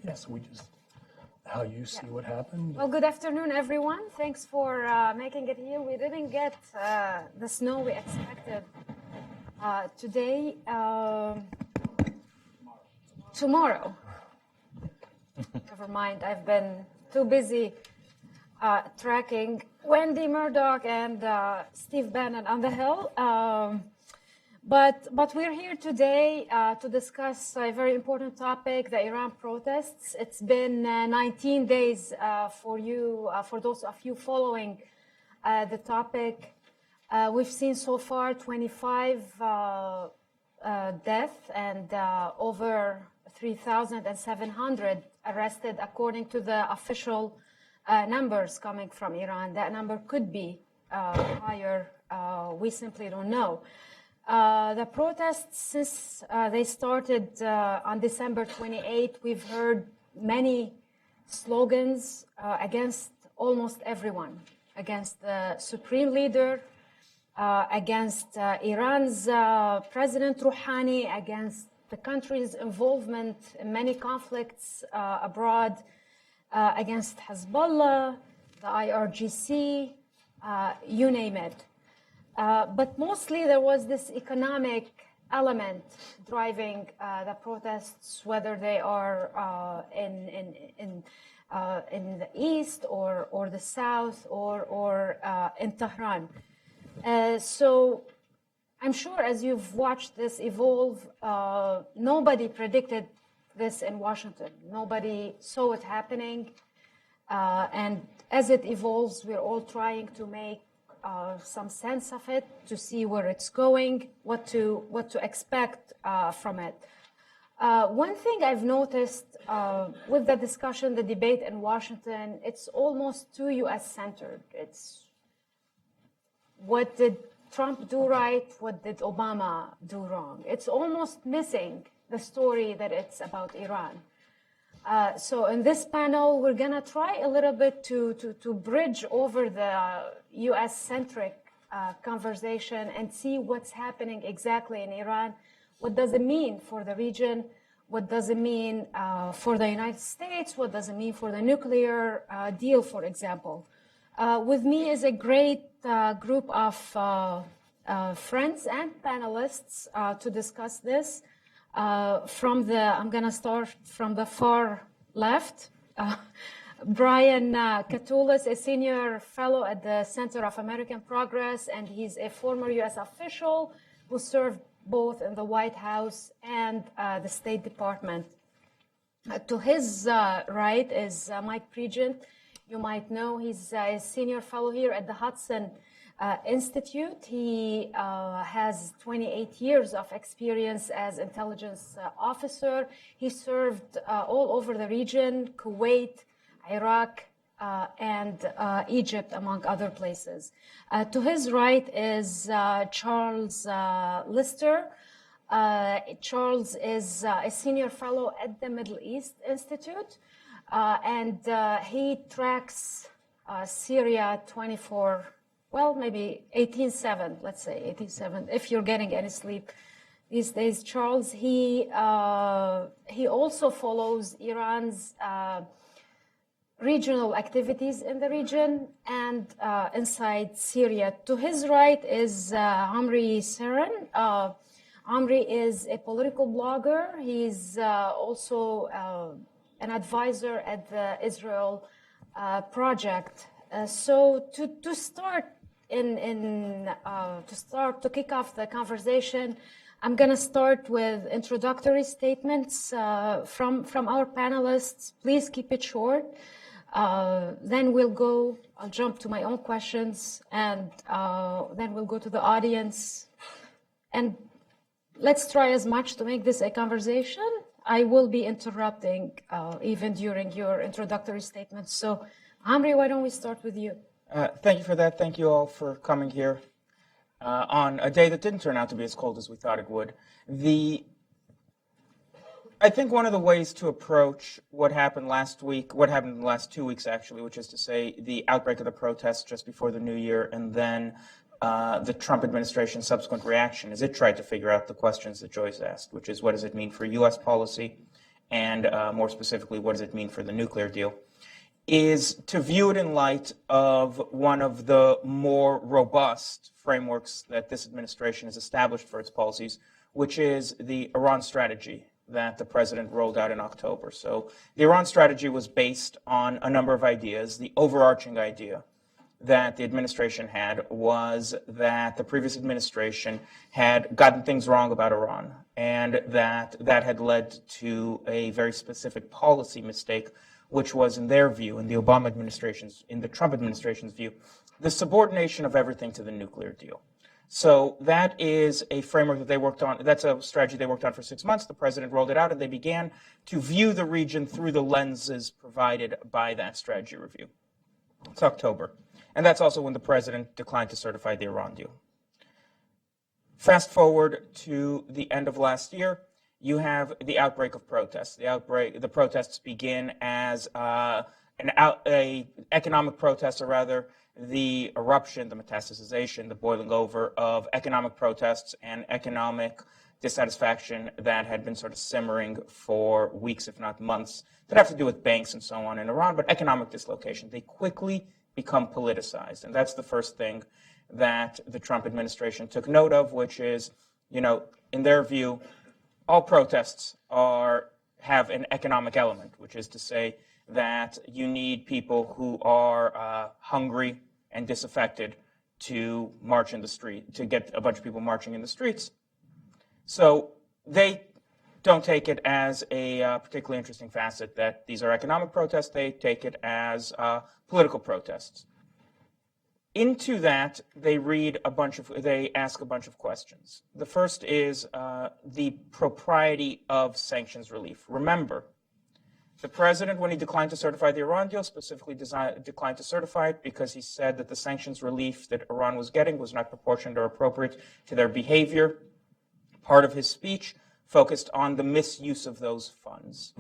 Yes, how you see what happened. Well, good afternoon, everyone. Thanks for making it here. We didn't get the snow we expected today. Tomorrow. Never mind. I've been too busy tracking Wendy Murdoch and Steve Bannon on the Hill. But we're here today to discuss a very important topic, the Iran protests. It's been 19 days for those of you following the topic. We've seen so far 25 deaths and over 3,700 arrested, according to the official numbers coming from Iran. That number could be higher. We simply don't know. The protests, since they started on December 28, we've heard many slogans against almost everyone, against the supreme leader, against Iran's President Rouhani, against the country's involvement in many conflicts abroad, against Hezbollah, the IRGC, you name it. But mostly there was this economic element driving the protests, whether they are in the east or the south or in Tehran. So I'm sure as you've watched this evolve, nobody predicted this in Washington. Nobody saw it happening. And as it evolves, we're all trying to make some sense of it, to see where it's going, what to expect from it. One thing I've noticed with the discussion, the debate in Washington, it's almost too U.S.-centered. It's what did Trump do right? What did Obama do wrong? It's almost missing the story that it's about Iran. So in this panel, we're going to try a little bit to bridge over the U.S.-centric conversation and see what's happening exactly in Iran. What does it mean for the region? What does it mean for the United States? What does it mean for the nuclear deal, for example? With me is a great group of friends and panelists to discuss this. I'm going to start from the far left. Brian Katulis, a senior fellow at the Center of American Progress, and he's a former U.S. official who served both in the White House and the State Department. To his right is Mike Pregent. You might know he's a senior fellow here at the Hudson Institute. He has 28 years of experience as intelligence officer. He served all over the region, Kuwait, Iraq, and Egypt, among other places. To his right is Charles Lister. Charles is a senior fellow at the Middle East Institute, and he tracks Syria 24. Well, maybe 18/7, let's say 18/7, if you're getting any sleep these days. Charles, he also follows Iran's regional activities in the region and inside Syria. To his right is Amri Seren. Amri is a political blogger. He's also an advisor at the Israel Project. So to start to kick off the conversation, I'm going to start with introductory statements from our panelists. Please keep it short. Then I'll jump to my own questions, and then we'll go to the audience. And let's try as much to make this a conversation. I will be interrupting even during your introductory statements. So, Amri, why don't we start with you? Thank you for that. Thank you all for coming here on a day that didn't turn out to be as cold as we thought it would. I think one of the ways to approach what happened last week, what happened in the last 2 weeks actually, which is to say the outbreak of the protests just before the new year and then the Trump administration's subsequent reaction, is it tried to figure out the questions that Joyce asked, which is what does it mean for U.S. policy and more specifically, what does it mean for the nuclear deal, is to view it in light of one of the more robust frameworks that this administration has established for its policies, which is the Iran strategy that the president rolled out in October. So the Iran strategy was based on a number of ideas. The overarching idea that the administration had was that the previous administration had gotten things wrong about Iran, and that had led to a very specific policy mistake, which was, in their view, in the Trump administration's view, the subordination of everything to the nuclear deal. So that is a framework that they worked on. That's a strategy they worked on for 6 months. The president rolled it out, and they began to view the region through the lenses provided by that strategy review. It's October. And that's also when the president declined to certify the Iran deal. Fast forward to the end of last year, you have the outbreak of protests. The protests begin as an economic protest, or rather the eruption, the metastasization, the boiling over of economic protests and economic dissatisfaction that had been sort of simmering for weeks, if not months, that have to do with banks and so on in Iran, but economic dislocation. They quickly become politicized. And that's the first thing that the Trump administration took note of, which is, in their view, all protests have an economic element, which is to say that you need people who are hungry and disaffected to march in the street, to get a bunch of people marching in the streets. So they don't take it as a particularly interesting facet that these are economic protests. They take it as political protests. Into that, they ask a bunch of questions. The first is the propriety of sanctions relief. Remember, the president, when he declined to certify the Iran deal, specifically declined to certify it because he said that the sanctions relief that Iran was getting was not proportionate or appropriate to their behavior. Part of his speech focused on the misuse of those funds.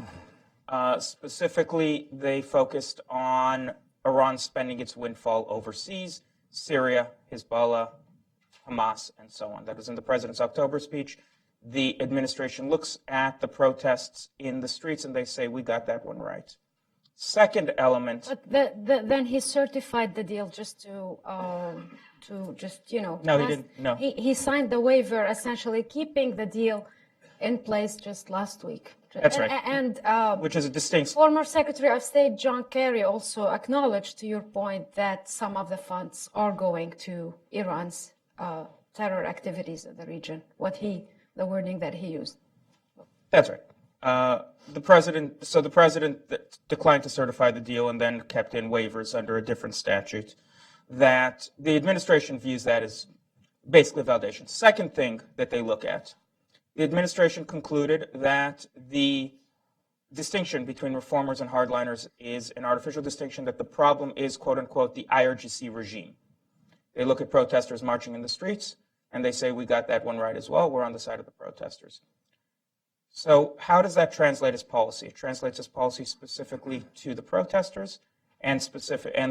Specifically, they focused on Iran spending its windfall overseas, Syria, Hezbollah, Hamas, and so on. That was in the president's October speech. The administration looks at the protests in the streets and they say, we got that one right. Second element. But then he certified the deal just to No, he didn't. No. He signed the waiver, essentially keeping the deal in place just last week. That's right. And which is a distinct. Former Secretary of State John Kerry also acknowledged, to your point, that some of the funds are going to Iran's terror activities in the region. The wording that he used. That's right. The president declined to certify the deal and then kept in waivers under a different statute. That the administration views that as basically validation. Second thing that they look at. The administration concluded that the distinction between reformers and hardliners is an artificial distinction, that the problem is, quote unquote, the IRGC regime. They look at protesters marching in the streets and they say, we got that one right as well. We're on the side of the protesters. So how does that translate as policy? It translates as policy specifically to the protesters and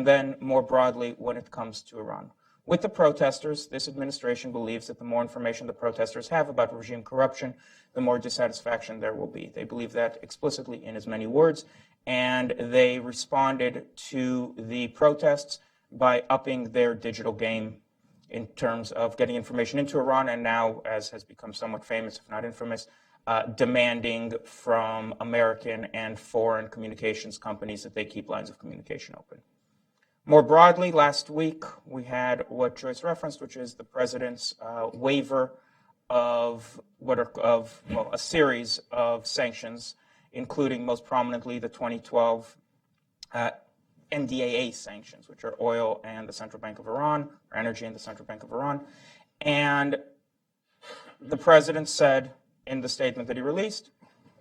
then more broadly when it comes to Iran. With the protesters, this administration believes that the more information the protesters have about regime corruption, the more dissatisfaction there will be. They believe that explicitly in as many words, and they responded to the protests by upping their digital game in terms of getting information into Iran, and now, as has become somewhat famous, if not infamous, demanding from American and foreign communications companies that they keep lines of communication open. More broadly, last week, we had what Joyce referenced, which is the president's waiver of a series of sanctions, including most prominently the 2012 NDAA sanctions, which are oil and the Central Bank of Iran, or energy and the Central Bank of Iran. And the president said in the statement that he released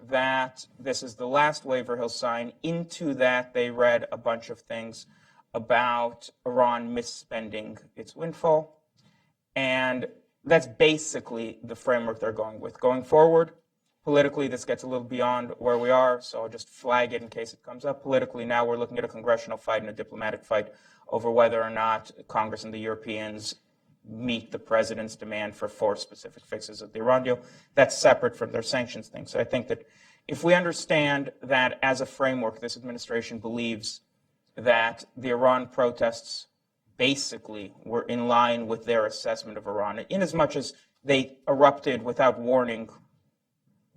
that this is the last waiver he'll sign. Into that, they read a bunch of things about Iran misspending its windfall. And that's basically the framework they're going with. Going forward, politically, this gets a little beyond where we are, so I'll just flag it in case it comes up. Politically, now we're looking at a congressional fight and a diplomatic fight over whether or not Congress and the Europeans meet the president's demand for 4 specific fixes of the Iran deal. That's separate from their sanctions thing. So I think that if we understand that as a framework, this administration believes that the Iran protests basically were in line with their assessment of Iran, in as much as they erupted without warning,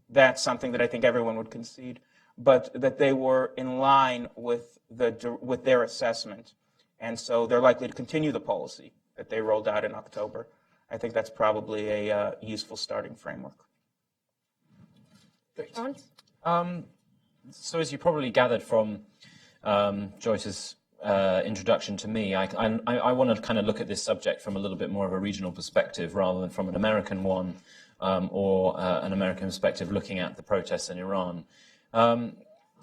that's something that I think everyone would concede, but that they were in line with their assessment. And so they're likely to continue the policy that they rolled out in October. I think that's probably a useful starting framework. So as you probably gathered from Joyce's introduction to me, I want to kind of look at this subject from a little bit more of a regional perspective rather than from an American one or an American perspective looking at the protests in Iran.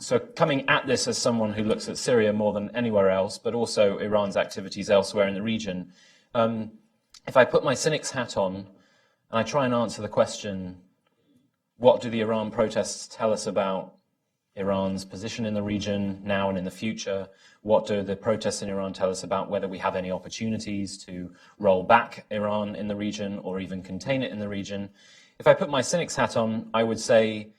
So coming at this as someone who looks at Syria more than anywhere else, but also Iran's activities elsewhere in the region, if I put my cynic's hat on and I try and answer the question, what do the Iran protests tell us about Iran's position in the region now and in the future? What do the protests in Iran tell us about whether we have any opportunities to roll back Iran in the region or even contain it in the region? If I put my cynic's hat on, I would say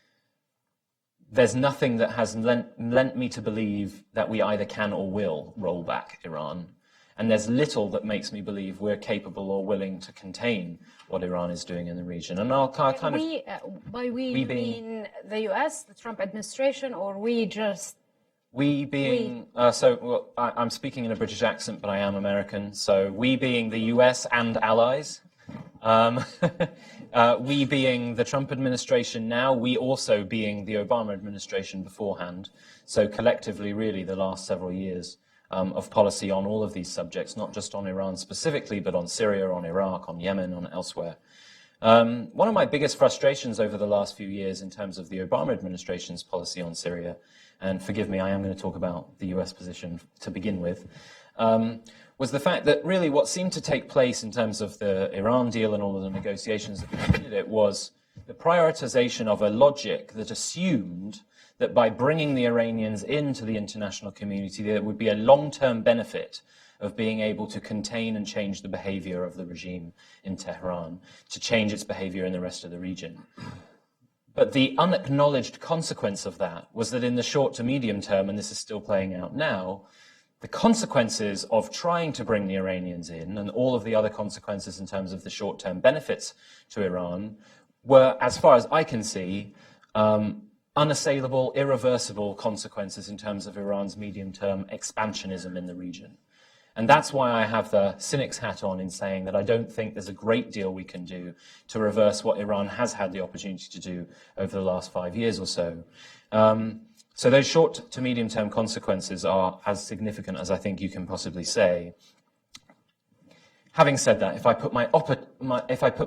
there's nothing that has lent me to believe that we either can or will roll back Iran. And there's little that makes me believe we're capable or willing to contain what Iran is doing in the region. And I'll kind of... By we, you mean the US, the Trump administration, or we just... We being... I'm speaking in a British accent, but I am American. So we being the US and allies. We being the Trump administration now, we also being the Obama administration beforehand. So collectively, really, the last several years of policy on all of these subjects, not just on Iran specifically, but on Syria, on Iraq, on Yemen, on elsewhere. One of my biggest frustrations over the last few years in terms of the Obama administration's policy on Syria, and forgive me, I am going to talk about the US position to begin with, was the fact that really what seemed to take place in terms of the Iran deal and all of the negotiations that preceded it was the prioritization of a logic that assumed that by bringing the Iranians into the international community, there would be a long-term benefit of being able to contain and change the behavior of the regime in Tehran, to change its behavior in the rest of the region. But the unacknowledged consequence of that was that in the short to medium term, and this is still playing out now, the consequences of trying to bring the Iranians in and all of the other consequences in terms of the short-term benefits to Iran were, as far as I can see, unassailable, irreversible consequences in terms of Iran's medium-term expansionism in the region. And that's why I have the cynic's hat on in saying that I don't think there's a great deal we can do to reverse what Iran has had the opportunity to do over the last 5 years or so. So those short to medium-term consequences are as significant as I think you can possibly say. Having said that, if I put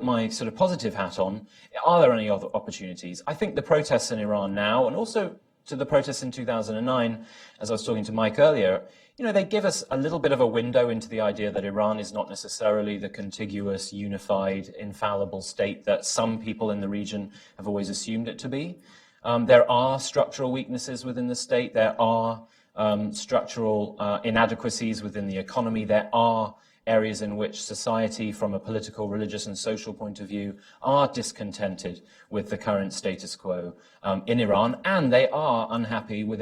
my sort of positive hat on, are there any other opportunities? I think the protests in Iran now, and also to the protests in 2009, as I was talking to Mike earlier, they give us a little bit of a window into the idea that Iran is not necessarily the contiguous, unified, infallible state that some people in the region have always assumed it to be. There are structural weaknesses within the state. There are structural inadequacies within the economy. There are areas in which society, from a political, religious, and social point of view, are discontented with the current status quo in Iran, and they are unhappy with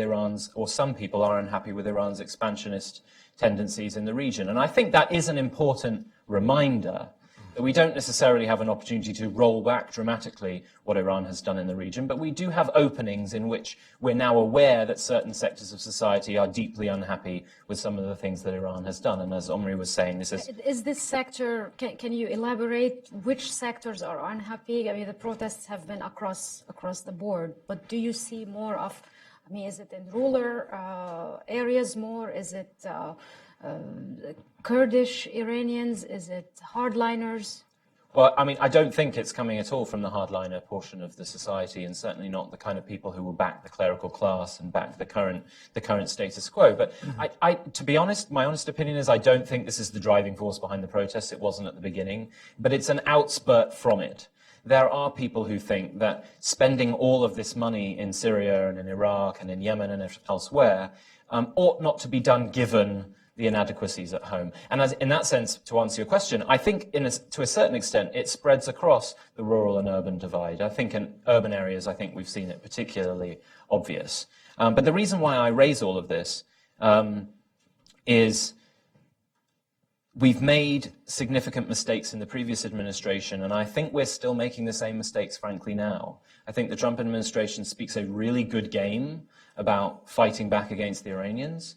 or some people are unhappy with Iran's expansionist tendencies in the region. And I think that is an important reminder that we don't necessarily have an opportunity to roll back dramatically what Iran has done in the region, but we do have openings in which we're now aware that certain sectors of society are deeply unhappy with some of the things that Iran has done. And as Omri was saying, this is... Is this sector, can you elaborate which sectors are unhappy? I mean, the protests have been across the board, but do you see more of, is it in rural areas more? Is it... Kurdish Iranians? Is it hardliners? Well, I don't think it's coming at all from the hardliner portion of the society, and certainly not the kind of people who will back the clerical class and back the current status quo. But to be honest, my honest opinion is I don't think this is the driving force behind the protests. It wasn't at the beginning, but it's an outspurt from it. There are people who think that spending all of this money in Syria and in Iraq and in Yemen and elsewhere ought not to be done given the inadequacies at home. And in that sense, to answer your question, I think to a certain extent it spreads across the rural and urban divide. I think in urban areas, I think we've seen it particularly obvious. But the reason why I raise all of this is we've made significant mistakes in the previous administration, and I think we're still making the same mistakes, frankly, now. I think the Trump administration speaks a really good game about fighting back against the Iranians.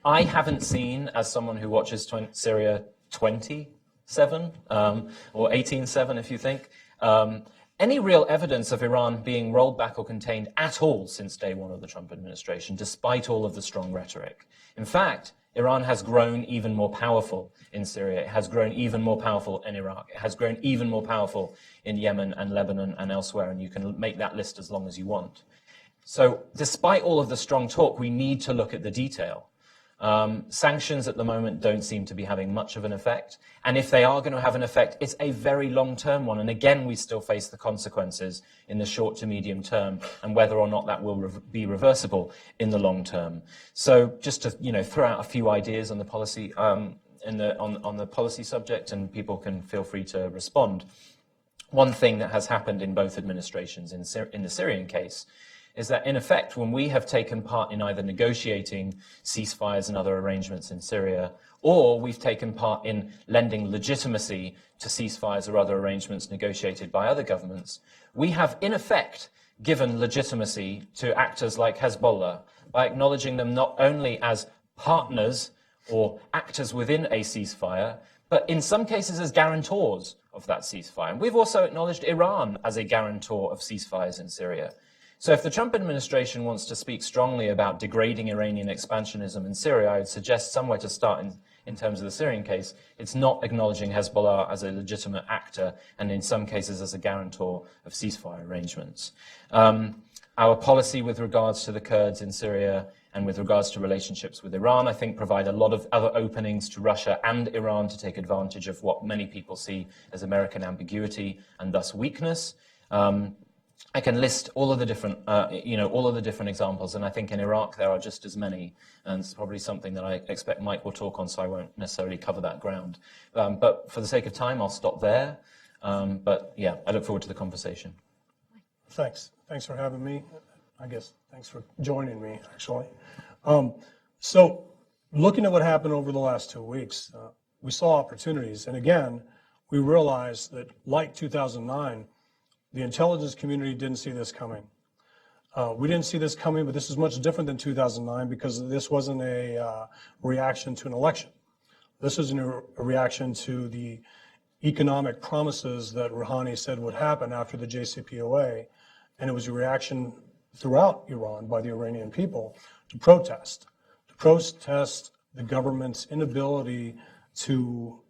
I haven't seen, as someone who watches Syria 27, or 18/7 if you think, any real evidence of Iran being rolled back or contained at all since day one of the Trump administration, despite all of the strong rhetoric. In fact, Iran has grown even more powerful in Syria. It has grown even more powerful in Iraq. It has grown even more powerful in Yemen and Lebanon and elsewhere, and you can make that list as long as you want. So despite all of the strong talk, we need to look at the detail. Sanctions at the moment don't seem to be having much of an effect. And if they are going to have an effect, it's a very long-term one. And again, we still face the consequences in the short to medium term and whether or not that will be reversible in the long term. So just to throw out a few ideas on the policy on the policy subject, and people can feel free to respond. One thing that has happened in both administrations in the Syrian case is that, in effect, when we have taken part in either negotiating ceasefires and other arrangements in Syria, or we've taken part in lending legitimacy to ceasefires or other arrangements negotiated by other governments, we have, in effect, given legitimacy to actors like Hezbollah by acknowledging them not only as partners or actors within a ceasefire, but in some cases as guarantors of that ceasefire. And we've also acknowledged Iran as a guarantor of ceasefires in Syria. So if the Trump administration wants to speak strongly about degrading Iranian expansionism in Syria, I would suggest somewhere to start in terms of the Syrian case. It's not acknowledging Hezbollah as a legitimate actor and in some cases as a guarantor of ceasefire arrangements. Our policy with regards to the Kurds in Syria and with regards to relationships with Iran, I think, provide a lot of other openings to Russia and Iran to take advantage of what many people see as American ambiguity and thus weakness. I can list all of the different, examples, and I think in Iraq there are just as many, and it's probably something that I expect Mike will talk on, so I won't necessarily cover that ground. But for the sake of time, I'll stop there. But yeah, I look forward to the conversation. Thanks for having me. I guess thanks for joining me, actually. So looking at what happened over the last 2 weeks, we saw opportunities, and again, we realized that, like 2009, the intelligence community didn't see this coming. We didn't see this coming, but this is much different than 2009 because this wasn't a reaction to an election. This was a reaction to the economic promises that Rouhani said would happen after the JCPOA, and it was a reaction throughout Iran by the Iranian people to protest the government's inability to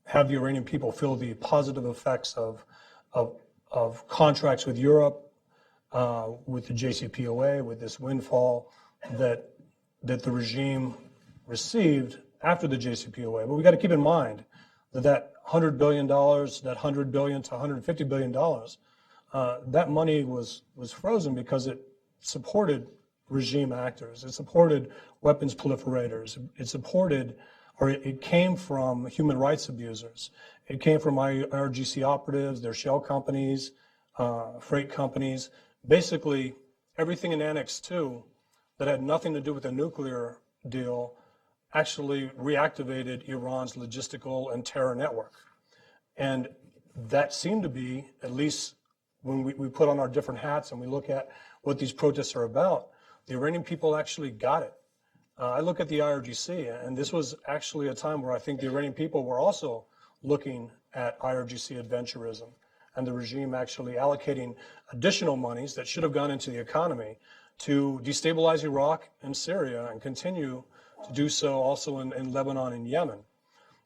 have the Iranian people feel the positive effects of contracts with Europe, with the JCPOA, with this windfall that the regime received after the JCPOA. But we got to keep in mind that $100 billion, that $100 billion to $150 billion, that money was frozen because it supported regime actors. It supported weapons proliferators. It came from human rights abusers. It came from IRGC operatives, their shell companies, freight companies. Basically, everything in Annex 2 that had nothing to do with the nuclear deal actually reactivated Iran's logistical and terror network. And that seemed to be, at least when we put on our different hats and we look at what these protests are about, the Iranian people actually got it. I look at the IRGC, and this was actually a time where I think the Iranian people were also looking at IRGC adventurism and the regime actually allocating additional monies that should have gone into the economy to destabilize Iraq and Syria and continue to do so also in Lebanon and Yemen.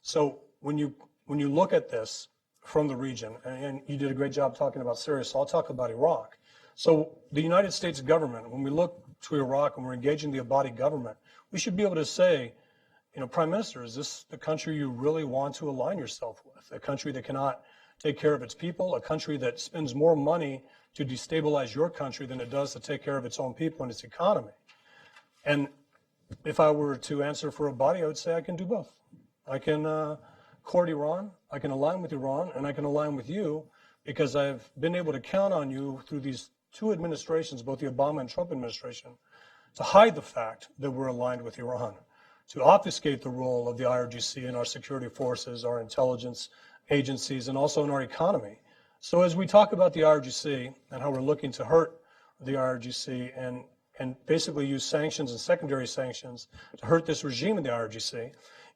So when you look at this from the region, and you did a great job talking about Syria, so I'll talk about Iraq. So the United States government, when we look to Iraq and we're engaging the Abadi government, we should be able to say, Prime Minister, is this the country you really want to align yourself with? A country that cannot take care of its people, a country that spends more money to destabilize your country than it does to take care of its own people and its economy. And if I were to answer for a body, I would say I can do both. I can court Iran, I can align with Iran, and I can align with you because I've been able to count on you through these two administrations, both the Obama and Trump administration, to hide the fact that we're aligned with Iran, to obfuscate the role of the IRGC in our security forces, our intelligence agencies, and also in our economy. So as we talk about the IRGC and how we're looking to hurt the IRGC and basically use sanctions and secondary sanctions to hurt this regime in the IRGC,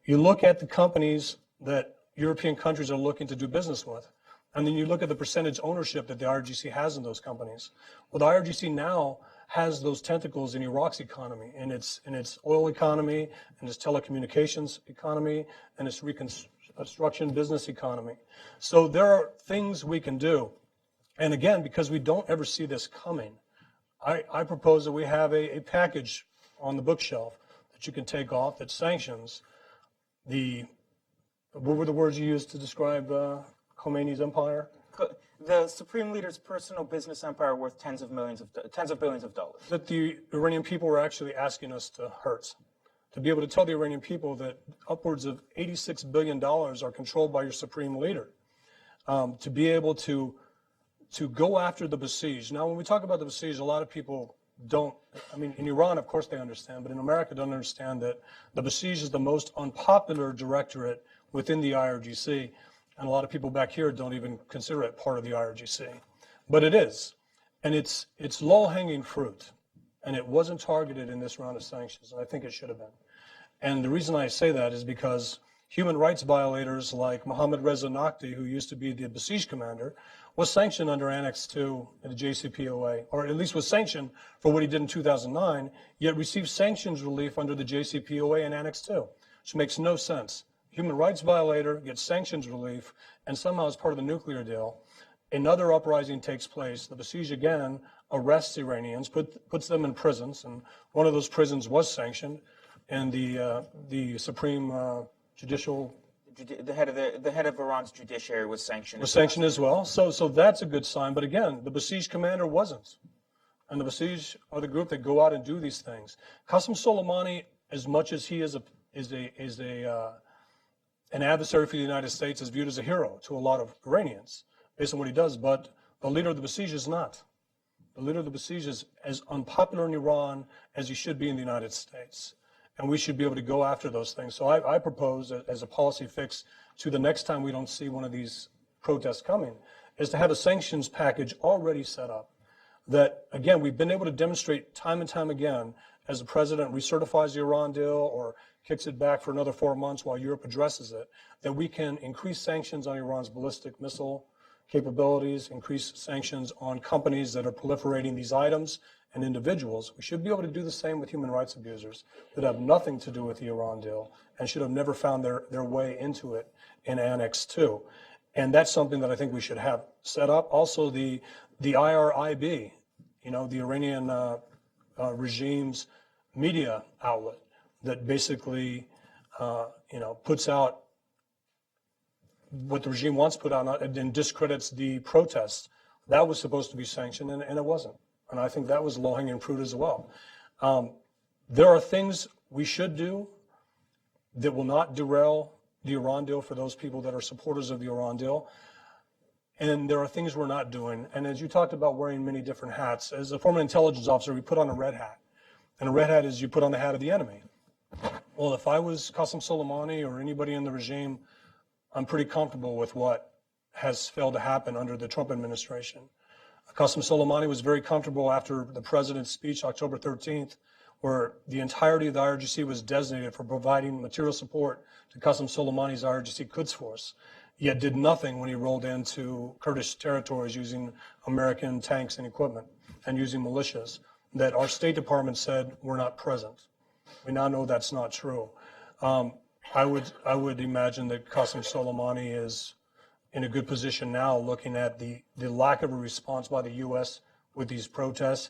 you look at the companies that European countries are looking to do business with, and then you look at the percentage ownership that the IRGC has in those companies. Well, the IRGC now has those tentacles in Iraq's economy, in its oil economy, and its telecommunications economy, and its reconstruction business economy. So there are things we can do. And again, because we don't ever see this coming, I propose that we have a package on the bookshelf that you can take off that sanctions what were the words you used to describe Khomeini's empire? The Supreme Leader's personal business empire worth tens of billions of dollars. That the Iranian people were actually asking us to hurt. To be able to tell the Iranian people that upwards of $86 billion are controlled by your Supreme Leader. To be able to go after the besieged. Now, when we talk about the besieged, a lot of people don't, I mean, in Iran, of course they understand, but in America don't understand that the besieged is the most unpopular directorate within the IRGC. And a lot of people back here don't even consider it part of the IRGC. But it is. And it's low-hanging fruit. And it wasn't targeted in this round of sanctions, and I think it should have been. And the reason I say that is because human rights violators like Mohammad Reza Nakhti, who used to be the besieged commander, was sanctioned under Annex 2 of the JCPOA, or at least was sanctioned for what he did in 2009, yet received sanctions relief under the JCPOA and Annex 2, which makes no sense. Human rights violator gets sanctions relief, and somehow as part of the nuclear deal, another uprising takes place. The besieged again arrests Iranians, puts them in prisons, and one of those prisons was sanctioned, and the Supreme Judicial The head of Iran's judiciary was sanctioned. As well. So that's a good sign. But again, the besieged commander wasn't, and the besieged are the group that go out and do these things. Qasem Soleimani, as much as he is an adversary for the United States, is viewed as a hero to a lot of Iranians based on what he does. But the leader of the besieged is not. The leader of the besieged is as unpopular in Iran as he should be in the United States. And we should be able to go after those things. So I propose as a policy fix to the next time we don't see one of these protests coming, is to have a sanctions package already set up that, again, we've been able to demonstrate time and time again as the president recertifies the Iran deal or kicks it back for another 4 months while Europe addresses it, that we can increase sanctions on Iran's ballistic missile capabilities, increase sanctions on companies that are proliferating these items and individuals. We should be able to do the same with human rights abusers that have nothing to do with the Iran deal and should have never found their way into it in Annex 2. And that's something that I think we should have set up. Also, the IRIB, the Iranian regime's media outlet that basically, puts out what the regime wants put out and discredits the protests. That was supposed to be sanctioned, and it wasn't. And I think that was low-hanging fruit as well. There are things we should do that will not derail the Iran deal for those people that are supporters of the Iran deal. And there are things we're not doing. And as you talked about wearing many different hats, as a former intelligence officer, we put on a red hat. And a red hat is you put on the hat of the enemy. Well, if I was Qasem Soleimani or anybody in the regime, I'm pretty comfortable with what has failed to happen under the Trump administration. Qasem Soleimani was very comfortable after the president's speech, October 13th, where the entirety of the IRGC was designated for providing material support to Qasem Soleimani's IRGC Quds Force, yet did nothing when he rolled into Kurdish territories using American tanks and equipment and using militias that our State Department said were not present. We now know that's not true. I would imagine that Qasem Soleimani is in a good position now, looking at the lack of a response by the U.S. with these protests,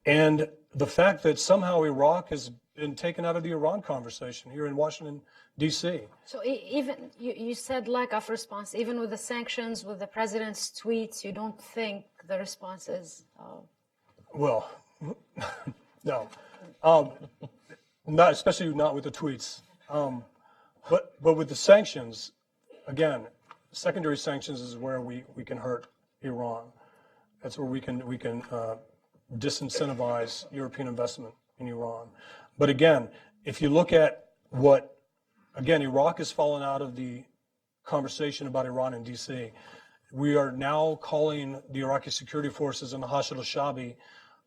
and the fact that somehow Iraq has been taken out of the Iran conversation here in Washington, D.C. So even, you said lack of response, even with the sanctions, with the president's tweets, you don't think the response is... Well, no. Not, especially not with the tweets. But with the sanctions, again, secondary sanctions is where we can hurt Iran. That's where we can disincentivize European investment in Iran. But again, if you look at Iraq has fallen out of the conversation about Iran in D.C. We are now calling the Iraqi security forces and the Hashd al-Shabi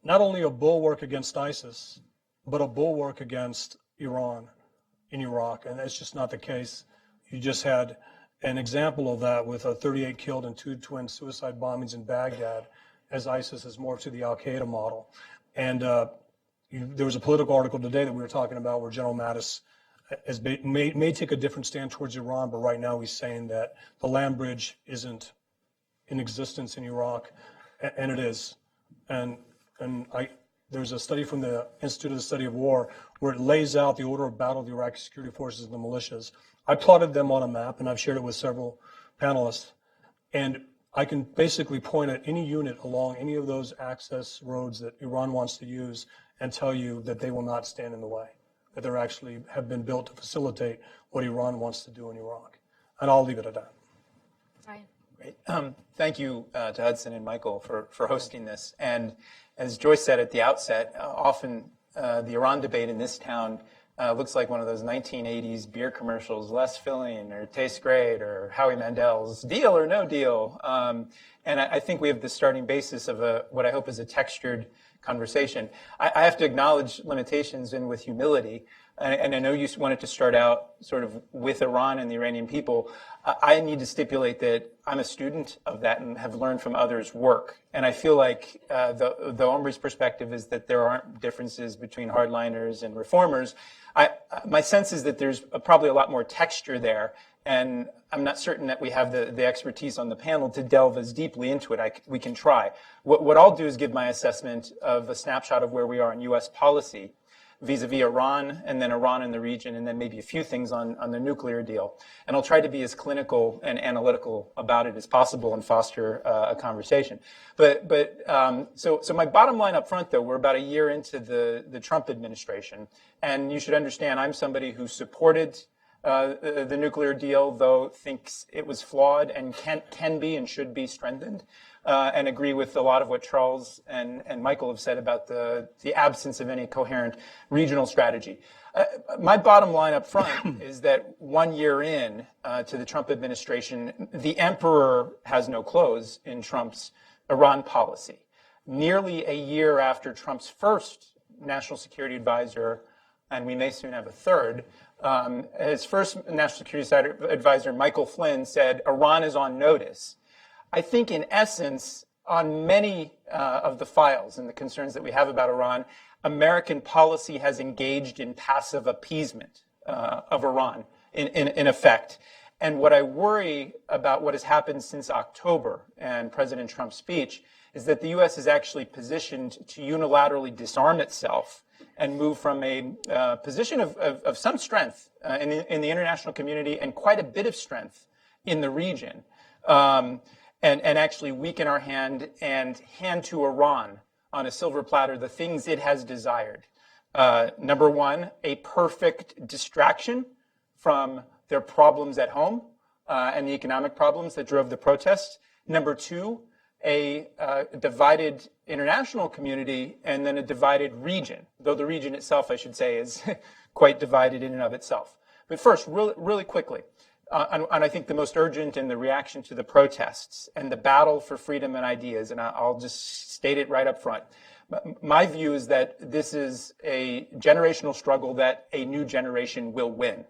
not only a bulwark against ISIS, but a bulwark against Iran in Iraq. And that's just not the case. You just had an example of that with 38 killed and 2 twin suicide bombings in Baghdad as ISIS has morphed to the Al-Qaeda model. And there was a political article today that we were talking about where General Mattis may take a different stand towards Iran, but right now he's saying that the land bridge isn't in existence in Iraq, and it is. And there's a study from the Institute of the Study of War where it lays out the order of battle of the Iraqi security forces and the militias. I plotted them on a map, and I've shared it with several panelists. And I can basically point at any unit along any of those access roads that Iran wants to use and tell you that they will not stand in the way, that they actually have been built to facilitate what Iran wants to do in Iraq. And I'll leave it at that. Right. Great. Thank you to Hudson and Michael for hosting this. And as Joyce said at the outset, often the Iran debate in this town looks like one of those 1980s beer commercials, less filling or tastes great or Howie Mandel's deal or no deal. And I think we have the starting basis of what I hope is a textured conversation. I have to acknowledge limitations and with humility. And I know you wanted to start out sort of with Iran and the Iranian people. I need to stipulate that I'm a student of that and have learned from others' work. And I feel like the Omri's perspective is that there aren't differences between hardliners and reformers. My sense is that there's probably a lot more texture there. And I'm not certain that we have the expertise on the panel to delve as deeply into it. We can try. What I'll do is give my assessment of a snapshot of where we are in U.S. policy vis-a-vis Iran, and then Iran in the region, and then maybe a few things on the nuclear deal. And I'll try to be as clinical and analytical about it as possible and foster a conversation. So my bottom line up front, though, we're about a year into the Trump administration, and you should understand I'm somebody who supported the nuclear deal, though thinks it was flawed and can be and should be strengthened, and agree with a lot of what Charles and Michael have said about the absence of any coherent regional strategy. My bottom line up front is that 1 year in to the Trump administration, the emperor has no clothes in Trump's Iran policy. Nearly a year after Trump's first national security advisor, and we may soon have a third, his first national security advisor, Michael Flynn, said Iran is on notice. I think in essence, on many of the files and the concerns that we have about Iran, American policy has engaged in passive appeasement of Iran in effect. And what I worry about what has happened since October and President Trump's speech is that the U.S. is actually positioned to unilaterally disarm itself and move from a position of some strength in the international community and quite a bit of strength in the region, and actually weaken our hand and hand to Iran on a silver platter the things it has desired. Number one, a perfect distraction from their problems at home and the economic problems that drove the protests. Number two, a divided international community and then a divided region, though the region itself, I should say, is quite divided in and of itself. But first, really quickly, and I think the most urgent in the reaction to the protests and the battle for freedom and ideas, and I'll just state it right up front. My view is that this is a generational struggle that a new generation will win.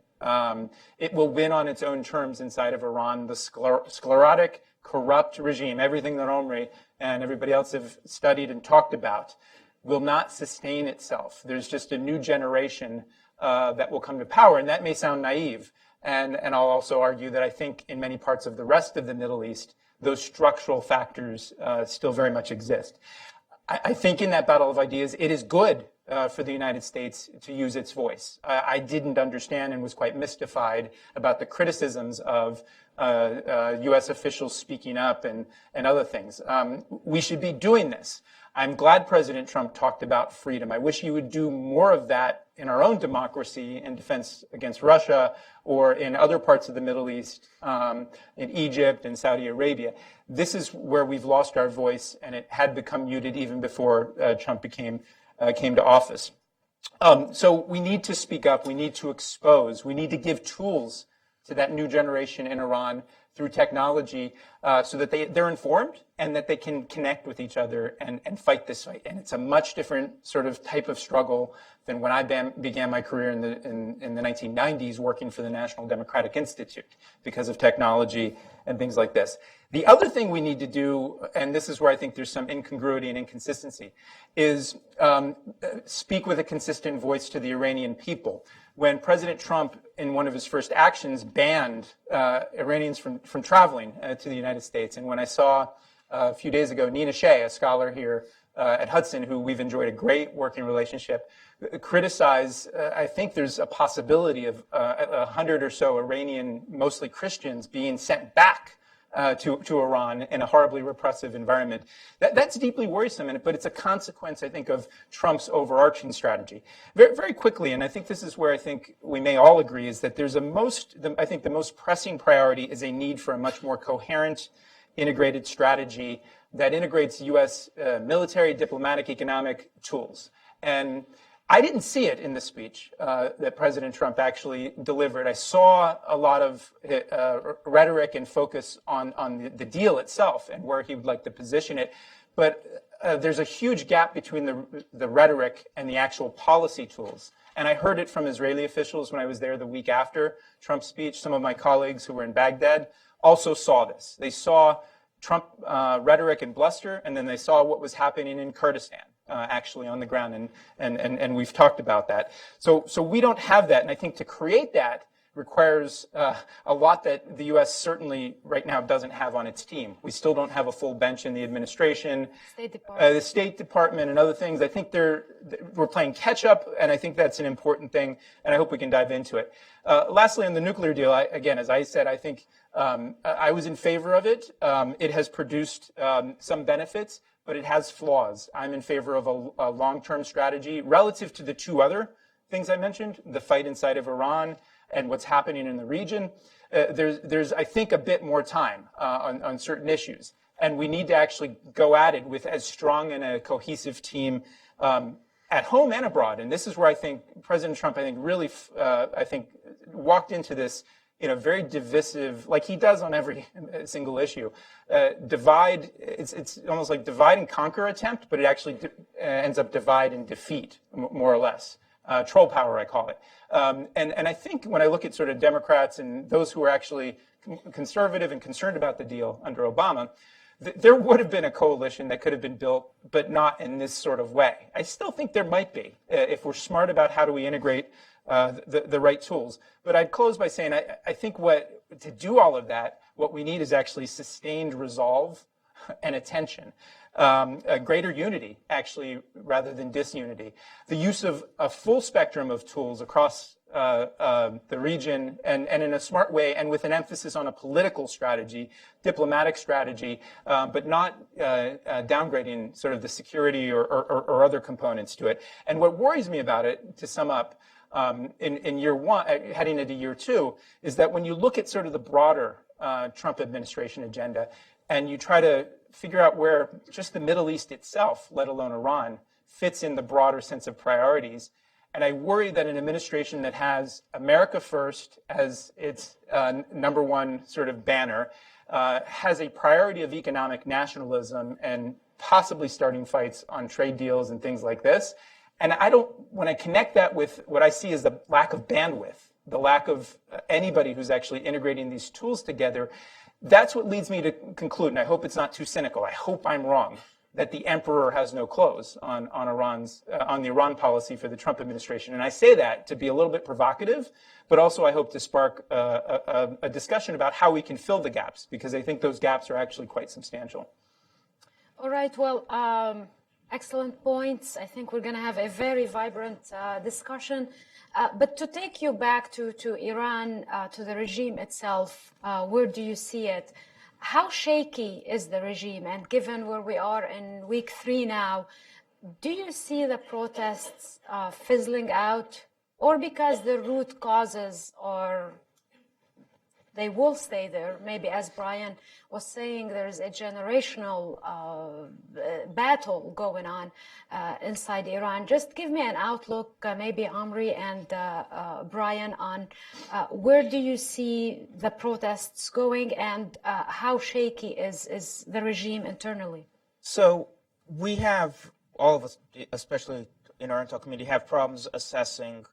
It will win on its own terms inside of Iran, the sclerotic, corrupt regime, everything that Omri and everybody else have studied and talked about, will not sustain itself. There's just a new generation that will come to power, and that may sound naive. And I'll also argue that I think in many parts of the rest of the Middle East, those structural factors still very much exist. I think in that battle of ideas, it is good for the United States to use its voice. I didn't understand and was quite mystified about the criticisms of U.S. officials speaking up and other things. We should be doing this. I'm glad President Trump talked about freedom. I wish he would do more of that in our own democracy in defense against Russia or in other parts of the Middle East, in Egypt and Saudi Arabia. This is where we've lost our voice, and it had become muted even before Trump came to office. So we need to speak up. We need to expose. We need to give tools to that new generation in Iran through technology so that they're informed and that they can connect with each other and fight this fight. And it's a much different sort of type of struggle than when I began my career in the 1990s working for the National Democratic Institute because of technology and things like this. The other thing we need to do, and this is where I think there's some incongruity and inconsistency, is speak with a consistent voice to the Iranian people. When President Trump, in one of his first actions, banned Iranians from traveling to the United States, and when I saw a few days ago Nina Shea, a scholar here at Hudson, who we've enjoyed a great working relationship, criticize, I think there's a possibility of 100 or so Iranian, mostly Christians, being sent back to Iran in a horribly repressive environment. That's deeply worrisome, but it's a consequence, I think, of Trump's overarching strategy. Very, very quickly, and I think this is where I think we may all agree, is that there's I think the most pressing priority is a need for a much more coherent, integrated strategy that integrates U.S. Military, diplomatic, economic tools. And I didn't see it in the speech that President Trump actually delivered. I saw a lot of rhetoric and focus on the deal itself and where he would like to position it. But there's a huge gap between the rhetoric and the actual policy tools. And I heard it from Israeli officials when I was there the week after Trump's speech. Some of my colleagues who were in Baghdad also saw this. They saw Trump rhetoric and bluster, and then they saw what was happening in Kurdistan. Actually on the ground, and we've talked about that. So we don't have that, and I think to create that requires a lot that the U.S. certainly right now doesn't have on its team. We still don't have a full bench in the administration, the State Department, and other things. I think we're playing catch up, and I think that's an important thing, and I hope we can dive into it. Lastly, on the nuclear deal, again, as I said, I think I was in favor of it. It has produced some benefits, but it has flaws. I'm in favor of a long-term strategy relative to the two other things I mentioned, the fight inside of Iran and what's happening in the region. There's I think, a bit more time on certain issues. And we need to actually go at it with as strong and a cohesive team at home and abroad. And this is where I think President Trump, really walked into this in a very divisive, like he does on every single issue, divide. It's almost like divide and conquer attempt, but it actually ends up divide and defeat, more or less. Troll power, I call it. And I think when I look at sort of Democrats and those who are actually conservative and concerned about the deal under Obama, there would have been a coalition that could have been built, but not in this sort of way. I still think there might be, if we're smart about how do we integrate the right tools. But I'd close by saying I think to do all of that, what we need is actually sustained resolve and attention, a greater unity, actually, rather than disunity. The use of a full spectrum of tools across the region and in a smart way and with an emphasis on a political strategy, diplomatic strategy, but not downgrading sort of the security or other components to it. And what worries me about it, to sum up, in year one, heading into year two, is that when you look at sort of the broader Trump administration agenda and you try to figure out where just the Middle East itself, let alone Iran, fits in the broader sense of priorities. And I worry that an administration that has America first as its number one sort of banner has a priority of economic nationalism and possibly starting fights on trade deals and things like this. And when I connect that with what I see as the lack of bandwidth, the lack of anybody who's actually integrating these tools together, that's what leads me to conclude, and I hope it's not too cynical, I hope I'm wrong, that the emperor has no clothes on the Iran policy for the Trump administration. And I say that to be a little bit provocative, but also I hope to spark a discussion about how we can fill the gaps, because I think those gaps are actually quite substantial. All right, well, excellent points. I think we're going to have a very vibrant discussion. But to take you back to Iran, to the regime itself, where do you see it? How shaky is the regime? And given where we are in week 3 now, do you see the protests fizzling out, or because the root causes are they will stay there? Maybe, as Brian was saying, there's a generational battle going on inside Iran. Just give me an outlook, maybe Amri and Brian, on where do you see the protests going, and how shaky is the regime internally? So we have, all of us, especially in our intel community, have problems assessing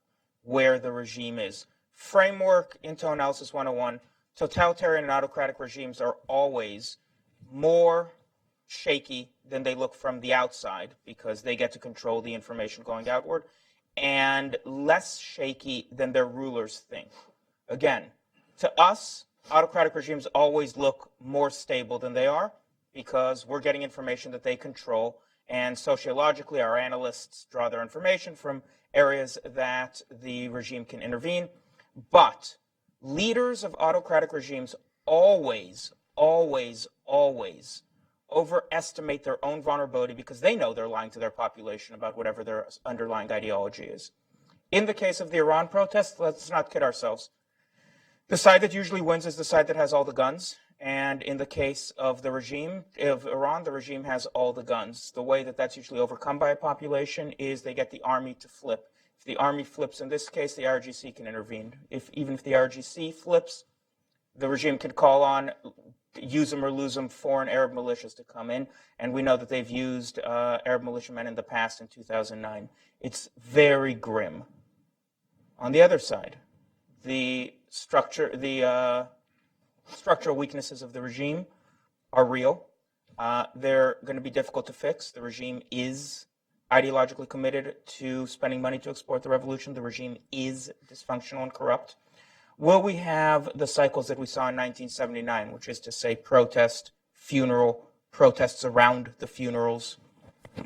where the regime is. Framework, Intel Analysis 101, totalitarian and autocratic regimes are always more shaky than they look from the outside because they get to control the information going outward, and less shaky than their rulers think. Again, to us, autocratic regimes always look more stable than they are because we're getting information that they control, and sociologically our analysts draw their information from areas that the regime can intervene. But leaders of autocratic regimes always overestimate their own vulnerability because they know they're lying to their population about whatever their underlying ideology is. In the case of the Iran protests, let's not kid ourselves. The side that usually wins is the side that has all the guns. And in the case of the regime, of Iran, the regime has all the guns. The way that that's usually overcome by a population is they get the army to flip. If the army flips in this case, the RGC can intervene. Even if the RGC flips, the regime can call on, use them or lose them, foreign Arab militias to come in. And we know that they've used Arab militiamen in the past in 2009. It's very grim. On the other side, the structural weaknesses of the regime are real. They're going to be difficult to fix. The regime is ideologically committed to spending money to exploit the revolution. The regime is dysfunctional and corrupt. Will we have the cycles that we saw in 1979, which is to say protest, funeral, protests around the funerals,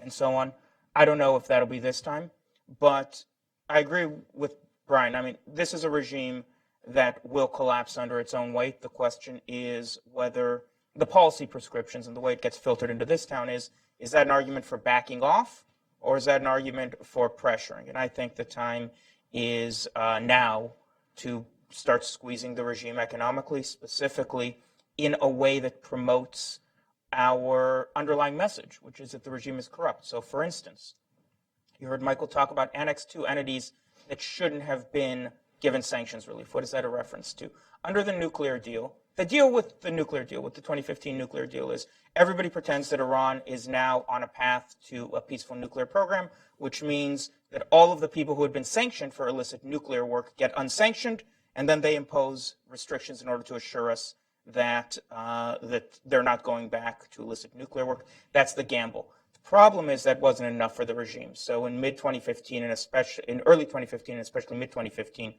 and so on? I don't know if that'll be this time, but I agree with Brian. I mean, this is a regime that will collapse under its own weight. The question is whether the policy prescriptions and the way it gets filtered into this town is that an argument for backing off, or is that an argument for pressuring? And I think the time is now to start squeezing the regime economically, specifically in a way that promotes our underlying message, which is that the regime is corrupt. So, for instance, you heard Michael talk about Annex II entities that shouldn't have been given sanctions relief. What is that a reference to? Under the nuclear deal, the deal with the nuclear deal, with the 2015 nuclear deal, is everybody pretends that Iran is now on a path to a peaceful nuclear program, which means that all of the people who had been sanctioned for illicit nuclear work get unsanctioned, and then they impose restrictions in order to assure us that that they're not going back to illicit nuclear work. That's the gamble. The problem is that wasn't enough for the regime. So in mid-2015, and especially in early 2015, and especially mid-2015,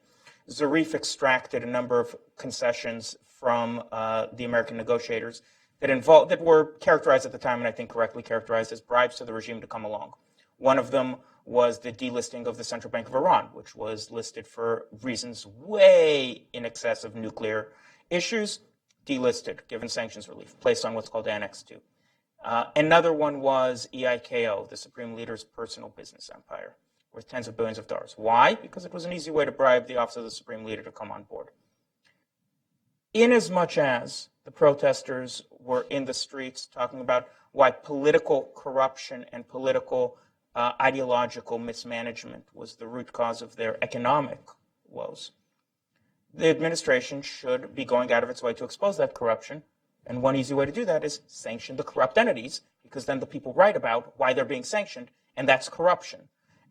Zarif extracted a number of concessions from the American negotiators that were characterized at the time, and I think correctly characterized, as bribes to the regime to come along. One of them was the delisting of the Central Bank of Iran, which was listed for reasons way in excess of nuclear issues, delisted, given sanctions relief, placed on what's called Annex II. Another one was EIKO, the Supreme Leader's personal business empire, worth tens of billions of dollars. Why? Because it was an easy way to bribe the office of the Supreme Leader to come on board. Inasmuch as the protesters were in the streets talking about why political corruption and political ideological mismanagement was the root cause of their economic woes, the administration should be going out of its way to expose that corruption. And one easy way to do that is sanction the corrupt entities, because then the people write about why they're being sanctioned, and that's corruption.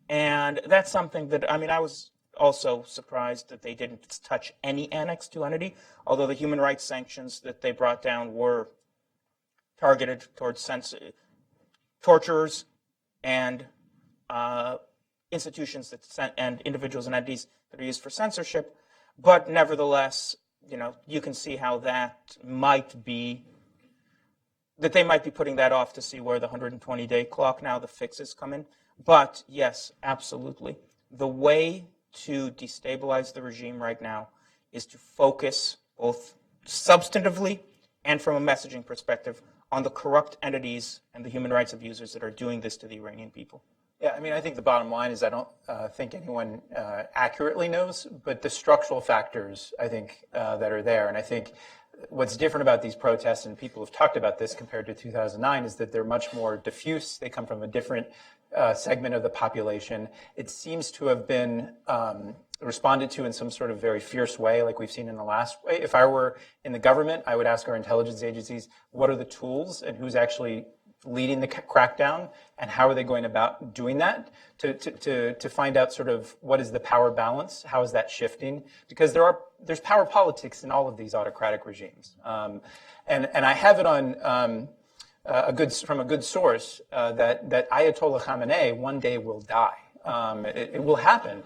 And that's something that, I mean, I was also surprised that they didn't touch any Annex II entity, although the human rights sanctions that they brought down were targeted towards torturers and institutions and individuals and entities that are used for censorship. But nevertheless, you can see how that might be, that they might be putting that off to see where the 120-day clock now, the fixes come in. But yes, absolutely. The way to destabilize the regime right now is to focus both substantively and from a messaging perspective on the corrupt entities and the human rights abusers that are doing this to the Iranian people? Yeah, I mean, I think the bottom line is I don't think anyone accurately knows, but the structural factors, I think, that are there. And I think what's different about these protests, and people have talked about this compared to 2009, is that they're much more diffuse. They come from a different segment of the population. It seems to have been responded to in some sort of very fierce way, like we've seen in the last way. If I were in the government, I would ask our intelligence agencies, what are the tools and who's actually leading the crackdown, and how are they going about doing that to find out sort of what is the power balance, how is that shifting? Because there's power politics in all of these autocratic regimes, and I have it on from a good source that Ayatollah Khamenei one day will die. It will happen.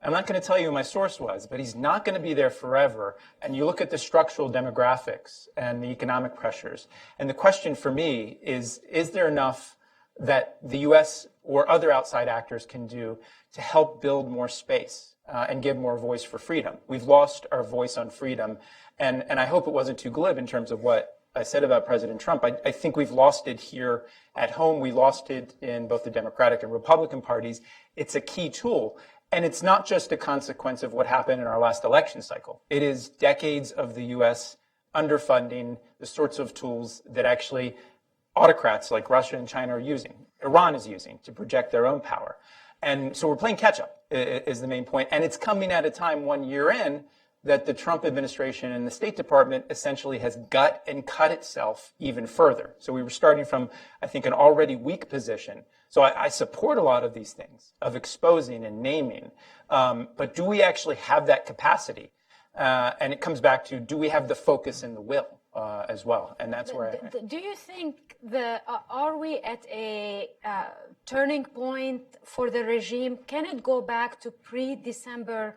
I'm not going to tell you who my source was, but he's not going to be there forever. And you look at the structural demographics and the economic pressures. And the question for me is there enough that the U.S. or other outside actors can do to help build more space and give more voice for freedom? We've lost our voice on freedom. And I hope it wasn't too glib in terms of what I said about President Trump. I think we've lost it here at home. We lost it in both the Democratic and Republican parties. It's a key tool. And it's not just a consequence of what happened in our last election cycle. It is decades of the U.S. underfunding the sorts of tools that actually autocrats like Russia and China are using, Iran is using to project their own power. And so we're playing catch up is the main point. And it's coming at a time 1 year in that the Trump administration and the State Department essentially has gut and cut itself even further. So we were starting from, I think, an already weak position. So I support a lot of these things of exposing and naming, but do we actually have that capacity? And it comes back to, do we have the focus and the will as well? And that's where do you think are we at a turning point for the regime? Can it go back to pre-December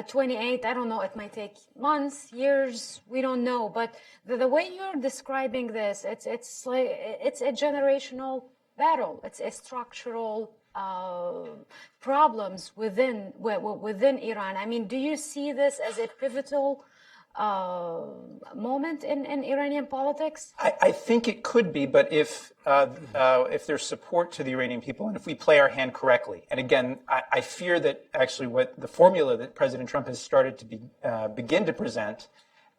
28? I don't know. It might take months, years. We don't know. But the way you're describing this, it's a generational battle. It's a structural problems within Iran. I mean, do you see this as a pivotal moment in Iranian politics? I think it could be, but if there's support to the Iranian people and if we play our hand correctly, and again, I fear that actually what the formula that President Trump has started to begin to present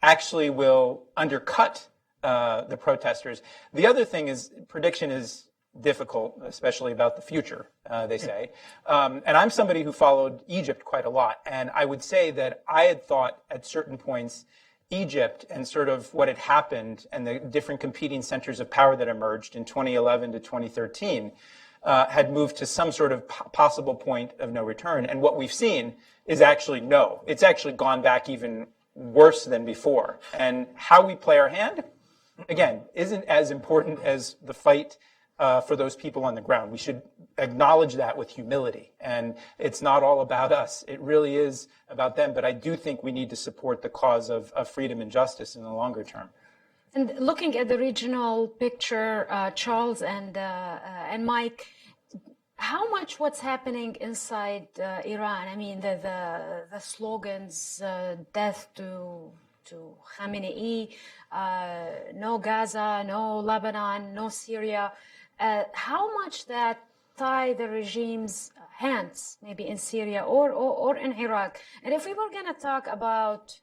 actually will undercut the protesters. The other thing is prediction is difficult, especially about the future, they say. And I'm somebody who followed Egypt quite a lot. And I would say that I had thought at certain points Egypt and sort of what had happened and the different competing centers of power that emerged in 2011 to 2013 had moved to some sort of possible point of no return. And what we've seen is actually no. It's actually gone back even worse than before. And how we play our hand, again, isn't as important as the fight for those people on the ground. We should acknowledge that with humility. And it's not all about us. It really is about them. But I do think we need to support the cause of freedom and justice in the longer term. And looking at the regional picture, Charles and Mike, how much what's happening inside Iran? I mean, the slogans, death to Khamenei, no Gaza, no Lebanon, no Syria. How much that tie the regime's hands, maybe in Syria or in Iraq? And if we were going to talk about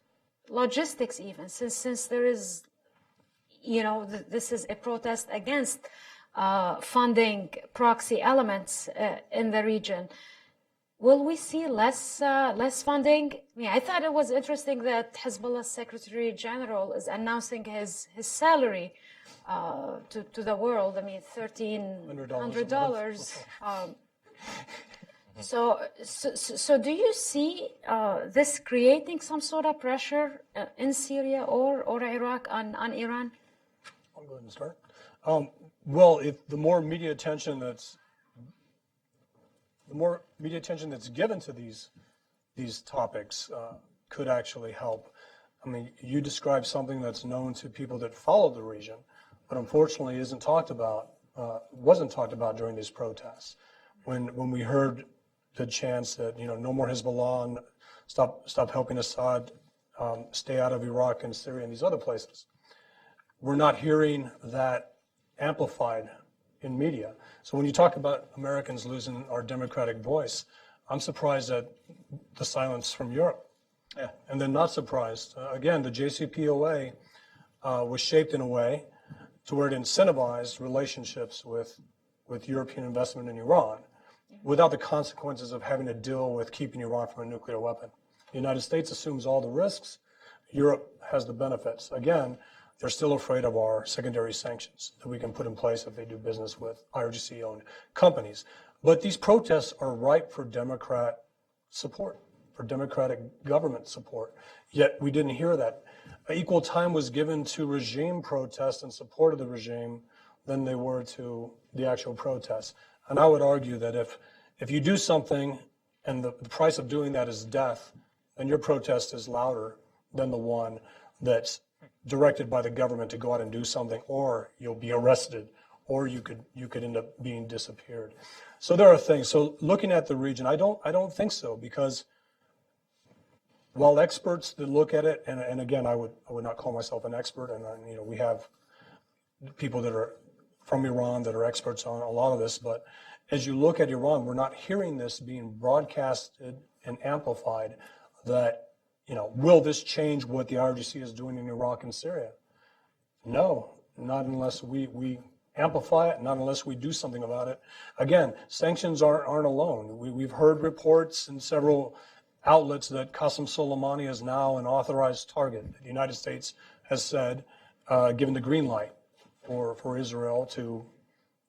logistics even, since there is, this is a protest against funding proxy elements in the region, will we see less funding? I mean, I thought it was interesting that Hezbollah's Secretary General is announcing his salary to the world. I mean, $1,300. So do you see this creating some sort of pressure in Syria or Iraq on Iran? I'll go ahead and start. Well, if the more media attention that's given to these topics could actually help. I mean, you described something that's known to people that follow the region, but unfortunately wasn't talked about during these protests. When we heard the chants that no more Hezbollah, stop helping Assad, stay out of Iraq and Syria and these other places. we're not hearing that amplified in media. So when you talk about Americans losing our democratic voice, I'm surprised at the silence from Europe. Yeah. And then not surprised. Again, the JCPOA was shaped in a way to where it incentivized relationships with European investment in Iran without the consequences of having to deal with keeping Iran from a nuclear weapon. The United States assumes all the risks. Europe has the benefits. Again, they're still afraid of our secondary sanctions that we can put in place if they do business with IRGC-owned companies. But these protests are ripe for Democrat support, for Democratic government support. Yet we didn't hear that. Equal time was given to regime protests in support of the regime than they were to the actual protests. And I would argue that if you do something and the price of doing that is death, then your protest is louder than the one that's directed by the government to go out and do something, or you'll be arrested, or you could end up being disappeared. So there are things. So looking at the region, I don't think so, because while experts that look at it, and again, I would not call myself an expert, and we have people that are from Iran that are experts on a lot of this, but as you look at Iran, we're not hearing this being broadcasted and amplified that, will this change what the IRGC is doing in Iraq and Syria? No, not unless we amplify it, not unless we do something about it. Again, sanctions aren't alone. We've heard reports in several outlets that Qasem Soleimani is now an authorized target. The United States has said, given the green light for Israel to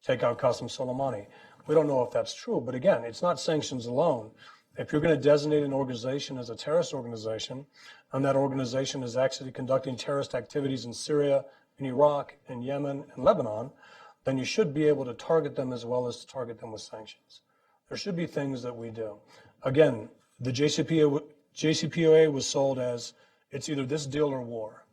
take out Qasem Soleimani. We don't know if that's true, but again, it's not sanctions alone. If you're going to designate an organization as a terrorist organization, and that organization is actually conducting terrorist activities in Syria, in Iraq, in Yemen, and Lebanon, then you should be able to target them as well as to target them with sanctions. There should be things that we do. Again, the JCPOA was sold as it's either this deal or war.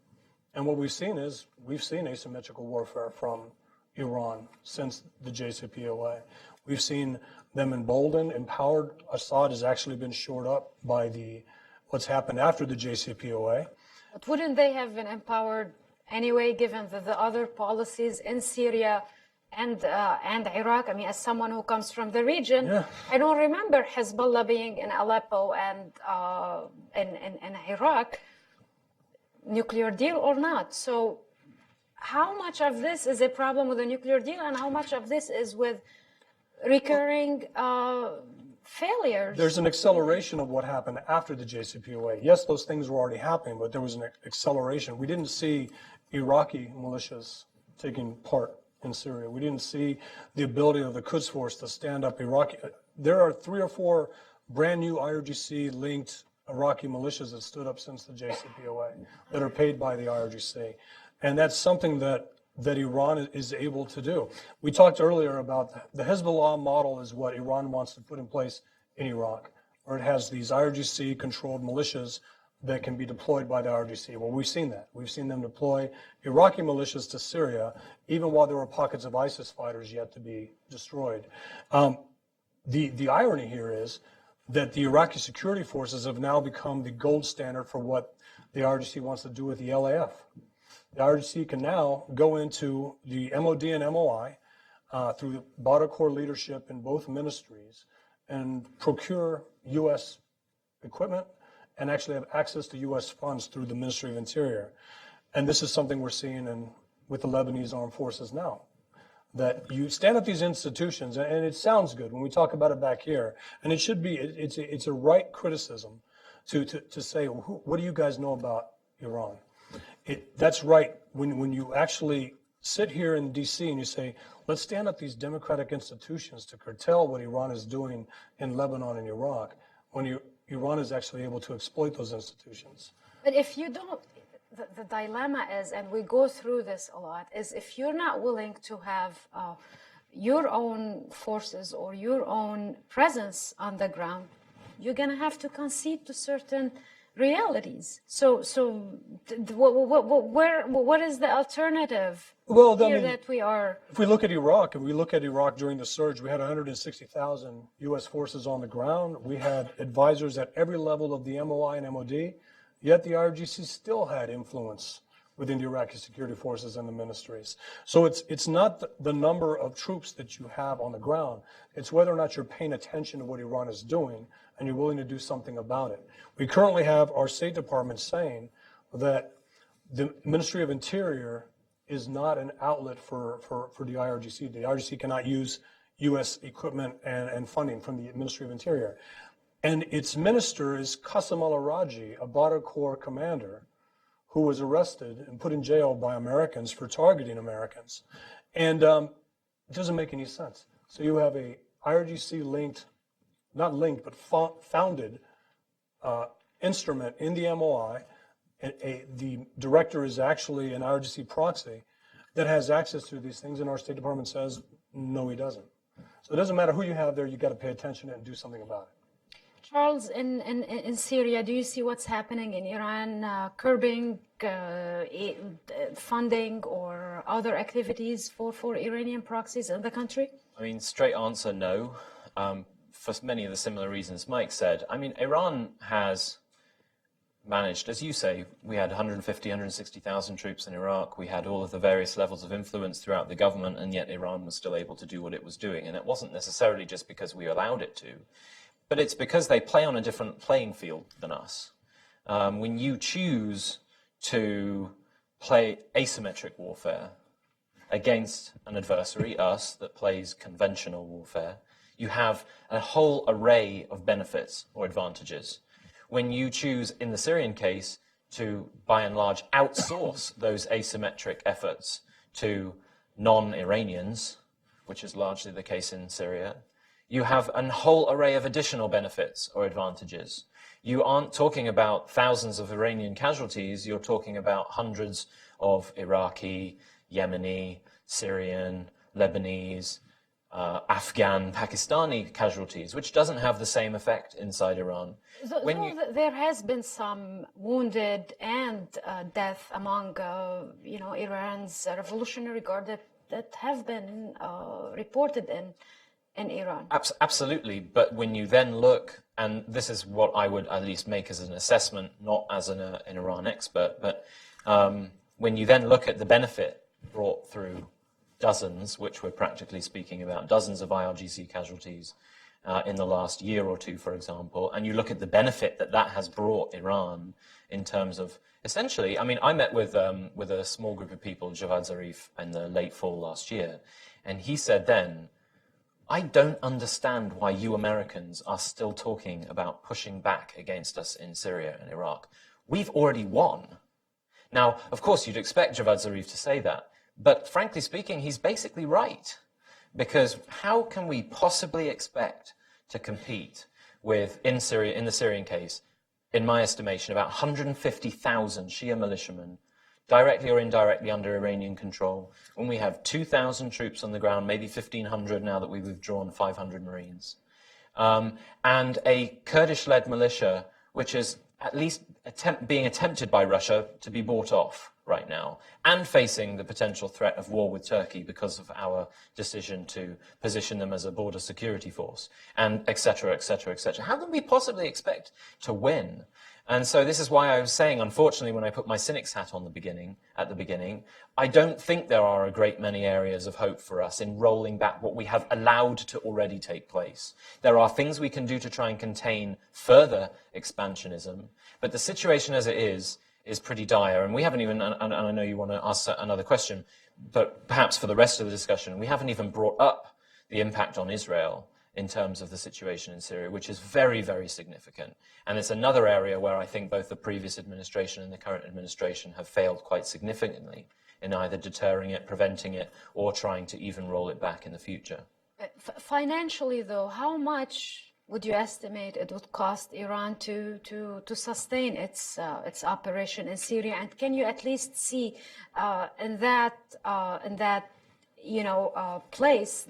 And what we've seen asymmetrical warfare from Iran since the JCPOA. We've seen them emboldened, empowered. Assad has actually been shored up by what's happened after the JCPOA. But wouldn't they have been empowered anyway, given the other policies in Syria and Iraq? I mean, as someone who comes from the region, Yeah. I don't remember Hezbollah being in Aleppo and in Iraq, nuclear deal or not. So how much of this is a problem with the nuclear deal, and how much of this is with recurring failures? There's an acceleration of what happened after the JCPOA. Yes, those things were already happening, but there was an acceleration. We didn't see Iraqi militias taking part in Syria. We didn't see the ability of the Quds Force to stand up Iraqi. There are 3 or 4 brand new IRGC-linked Iraqi militias that stood up since the JCPOA that are paid by the IRGC. And that's something that Iran is able to do. We talked earlier about the Hezbollah model is what Iran wants to put in place in Iraq, where it has these IRGC-controlled militias that can be deployed by the IRGC. Well, we've seen that. We've seen them deploy Iraqi militias to Syria, even while there were pockets of ISIS fighters yet to be destroyed. The irony here is that the Iraqi security forces have now become the gold standard for what the IRGC wants to do with the LAF. The IRGC can now go into the MOD and MOI through Border Corps leadership in both ministries and procure U.S. equipment and actually have access to U.S. funds through the Ministry of Interior. And this is something we're seeing with the Lebanese armed forces now. That you stand up these institutions, and it sounds good when we talk about it back here, and it should be, it's a right criticism to say, well, what do you guys know about Iran? That's right. When you actually sit here in D.C. and you say, let's stand up these democratic institutions to curtail what Iran is doing in Lebanon and Iraq, when Iran is actually able to exploit those institutions. But if you don't, the dilemma is, and we go through this a lot, is if you're not willing to have your own forces or your own presence on the ground, you're going to have to concede to certain realities. So what is the alternative here that we are? If we look at Iraq, during the surge, we had 160,000 U.S. forces on the ground. We had advisors at every level of the MOI and MOD, yet the IRGC still had influence within the Iraqi security forces and the ministries. So it's not the number of troops that you have on the ground. It's whether or not you're paying attention to what Iran is doing and you're willing to do something about it. We currently have our State Department saying that the Ministry of Interior is not an outlet for the IRGC. The IRGC cannot use U.S. equipment and funding from the Ministry of Interior. And its minister is Qasem al-Araji, a Badr Corps commander, who was arrested and put in jail by Americans for targeting Americans. And it doesn't make any sense. So you have a IRGC-linked, not linked, but founded instrument in the MOI. The director is actually an IRGC proxy that has access to these things, and our State Department says, no, he doesn't. So it doesn't matter who you have there, you've got to pay attention and do something about it. Charles, in Syria, do you see what's happening in Iran, curbing funding or other activities for Iranian proxies in the country? I mean, straight answer, no. For many of the similar reasons Mike said. I mean, Iran has managed, as you say, we had 150, 160,000 troops in Iraq. We had all of the various levels of influence throughout the government, and yet Iran was still able to do what it was doing. And it wasn't necessarily just because we allowed it to, but it's because they play on a different playing field than us. When you choose to play asymmetric warfare against an adversary, us, that plays conventional warfare, you have a whole array of benefits or advantages. When you choose, in the Syrian case, to, by and large, outsource those asymmetric efforts to non-Iranians, which is largely the case in Syria, you have a whole array of additional benefits or advantages. You aren't talking about thousands of Iranian casualties, you're talking about hundreds of Iraqi, Yemeni, Syrian, Lebanese, Afghan, Pakistani casualties, which doesn't have the same effect inside Iran. There has been some wounded and death among, Iran's Revolutionary Guard that have been reported in Iran. Absolutely, but when you then look, and this is what I would at least make as an assessment, not as an Iran expert, but when you then look at the benefit brought through dozens, which we're practically speaking about, dozens of IRGC casualties in the last year or two, for example, and you look at the benefit that has brought Iran in terms of, essentially, I mean, I met with a small group of people, Javad Zarif, in the late fall last year, and he said then, I don't understand why you Americans are still talking about pushing back against us in Syria and Iraq. We've already won. Now, of course, you'd expect Javad Zarif to say that, but frankly speaking, he's basically right. Because how can we possibly expect to compete with, in the Syrian case, in my estimation, about 150,000 Shia militiamen, directly or indirectly under Iranian control, when we have 2,000 troops on the ground, maybe 1,500 now that we've withdrawn 500 Marines, and a Kurdish-led militia, which is at least being attempted by Russia to be bought off right now, and facing the potential threat of war with Turkey because of our decision to position them as a border security force, and et cetera, et cetera, et cetera. How can we possibly expect to win? And so this is why I was saying, unfortunately, when I put my cynic's hat on at the beginning, I don't think there are a great many areas of hope for us in rolling back what we have allowed to already take place. There are things we can do to try and contain further expansionism, but the situation as it is pretty dire. And we haven't even, and I know you want to ask another question, but perhaps for the rest of the discussion, we haven't even brought up the impact on Israel in terms of the situation in Syria, which is very, very significant. And it's another area where I think both the previous administration and the current administration have failed quite significantly in either deterring it, preventing it, or trying to even roll it back in the future. Financially, though, how much would you estimate it would cost Iran to sustain its operation in Syria? And can you at least see in that place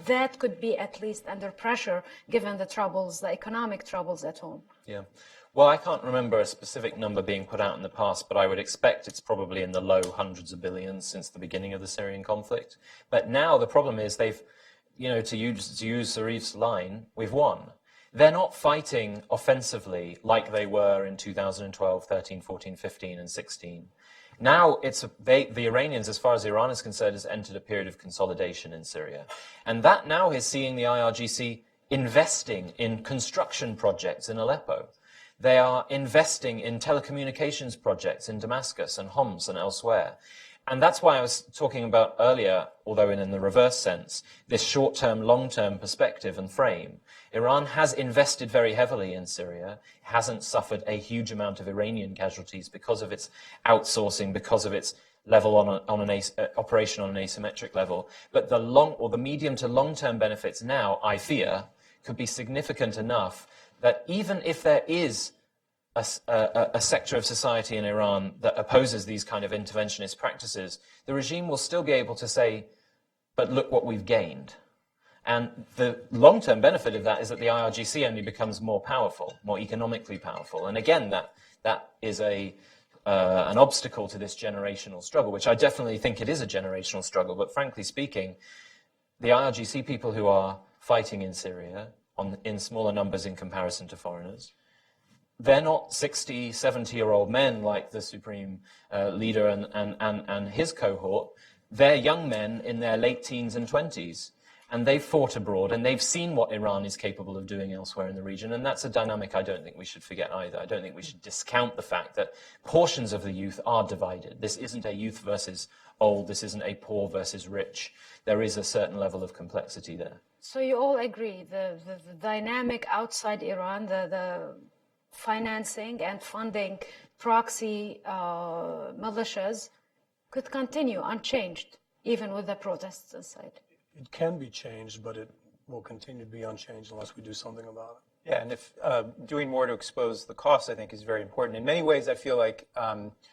that could be at least under pressure given the troubles, the economic troubles at home? Yeah. Well, I can't remember a specific number being put out in the past, but I would expect it's probably in the low hundreds of billions since the beginning of the Syrian conflict. But now the problem is they've, to use Zarif's line, we've won. they're not fighting offensively like they were in 2012, 13, 14, 15, and 16. Now, the Iranians, as far as Iran is concerned, has entered a period of consolidation in Syria. And that now is seeing the IRGC investing in construction projects in Aleppo. They are investing in telecommunications projects in Damascus and Homs and elsewhere. And that's why I was talking about earlier, although in the reverse sense, this short-term, long-term perspective and frame. Iran has invested very heavily in Syria, hasn't suffered a huge amount of Iranian casualties because of its outsourcing, because of its level on an operation on an asymmetric level. But the medium to long-term benefits now, I fear, could be significant enough that even if there is a sector of society in Iran that opposes these kind of interventionist practices, the regime will still be able to say, but look what we've gained. And the long-term benefit of that is that the IRGC only becomes more powerful, more economically powerful. And again, that is an obstacle to this generational struggle, which I definitely think it is a generational struggle. But frankly speaking, the IRGC people who are fighting in Syria in smaller numbers in comparison to foreigners, they're not 60, 70-year-old men like the supreme leader and his cohort. They're young men in their late teens and 20s. And they've fought abroad, and they've seen what Iran is capable of doing elsewhere in the region. And that's a dynamic I don't think we should forget either. I don't think we should discount the fact that portions of the youth are divided. This isn't a youth versus old. This isn't a poor versus rich. There is a certain level of complexity there. So you all agree, the dynamic outside Iran, the financing and funding proxy militias could continue unchanged, even with the protests inside. It can be changed, but it will continue to be unchanged unless we do something about it. Yeah, and if doing more to expose the costs, I think, is very important. In many ways, I feel like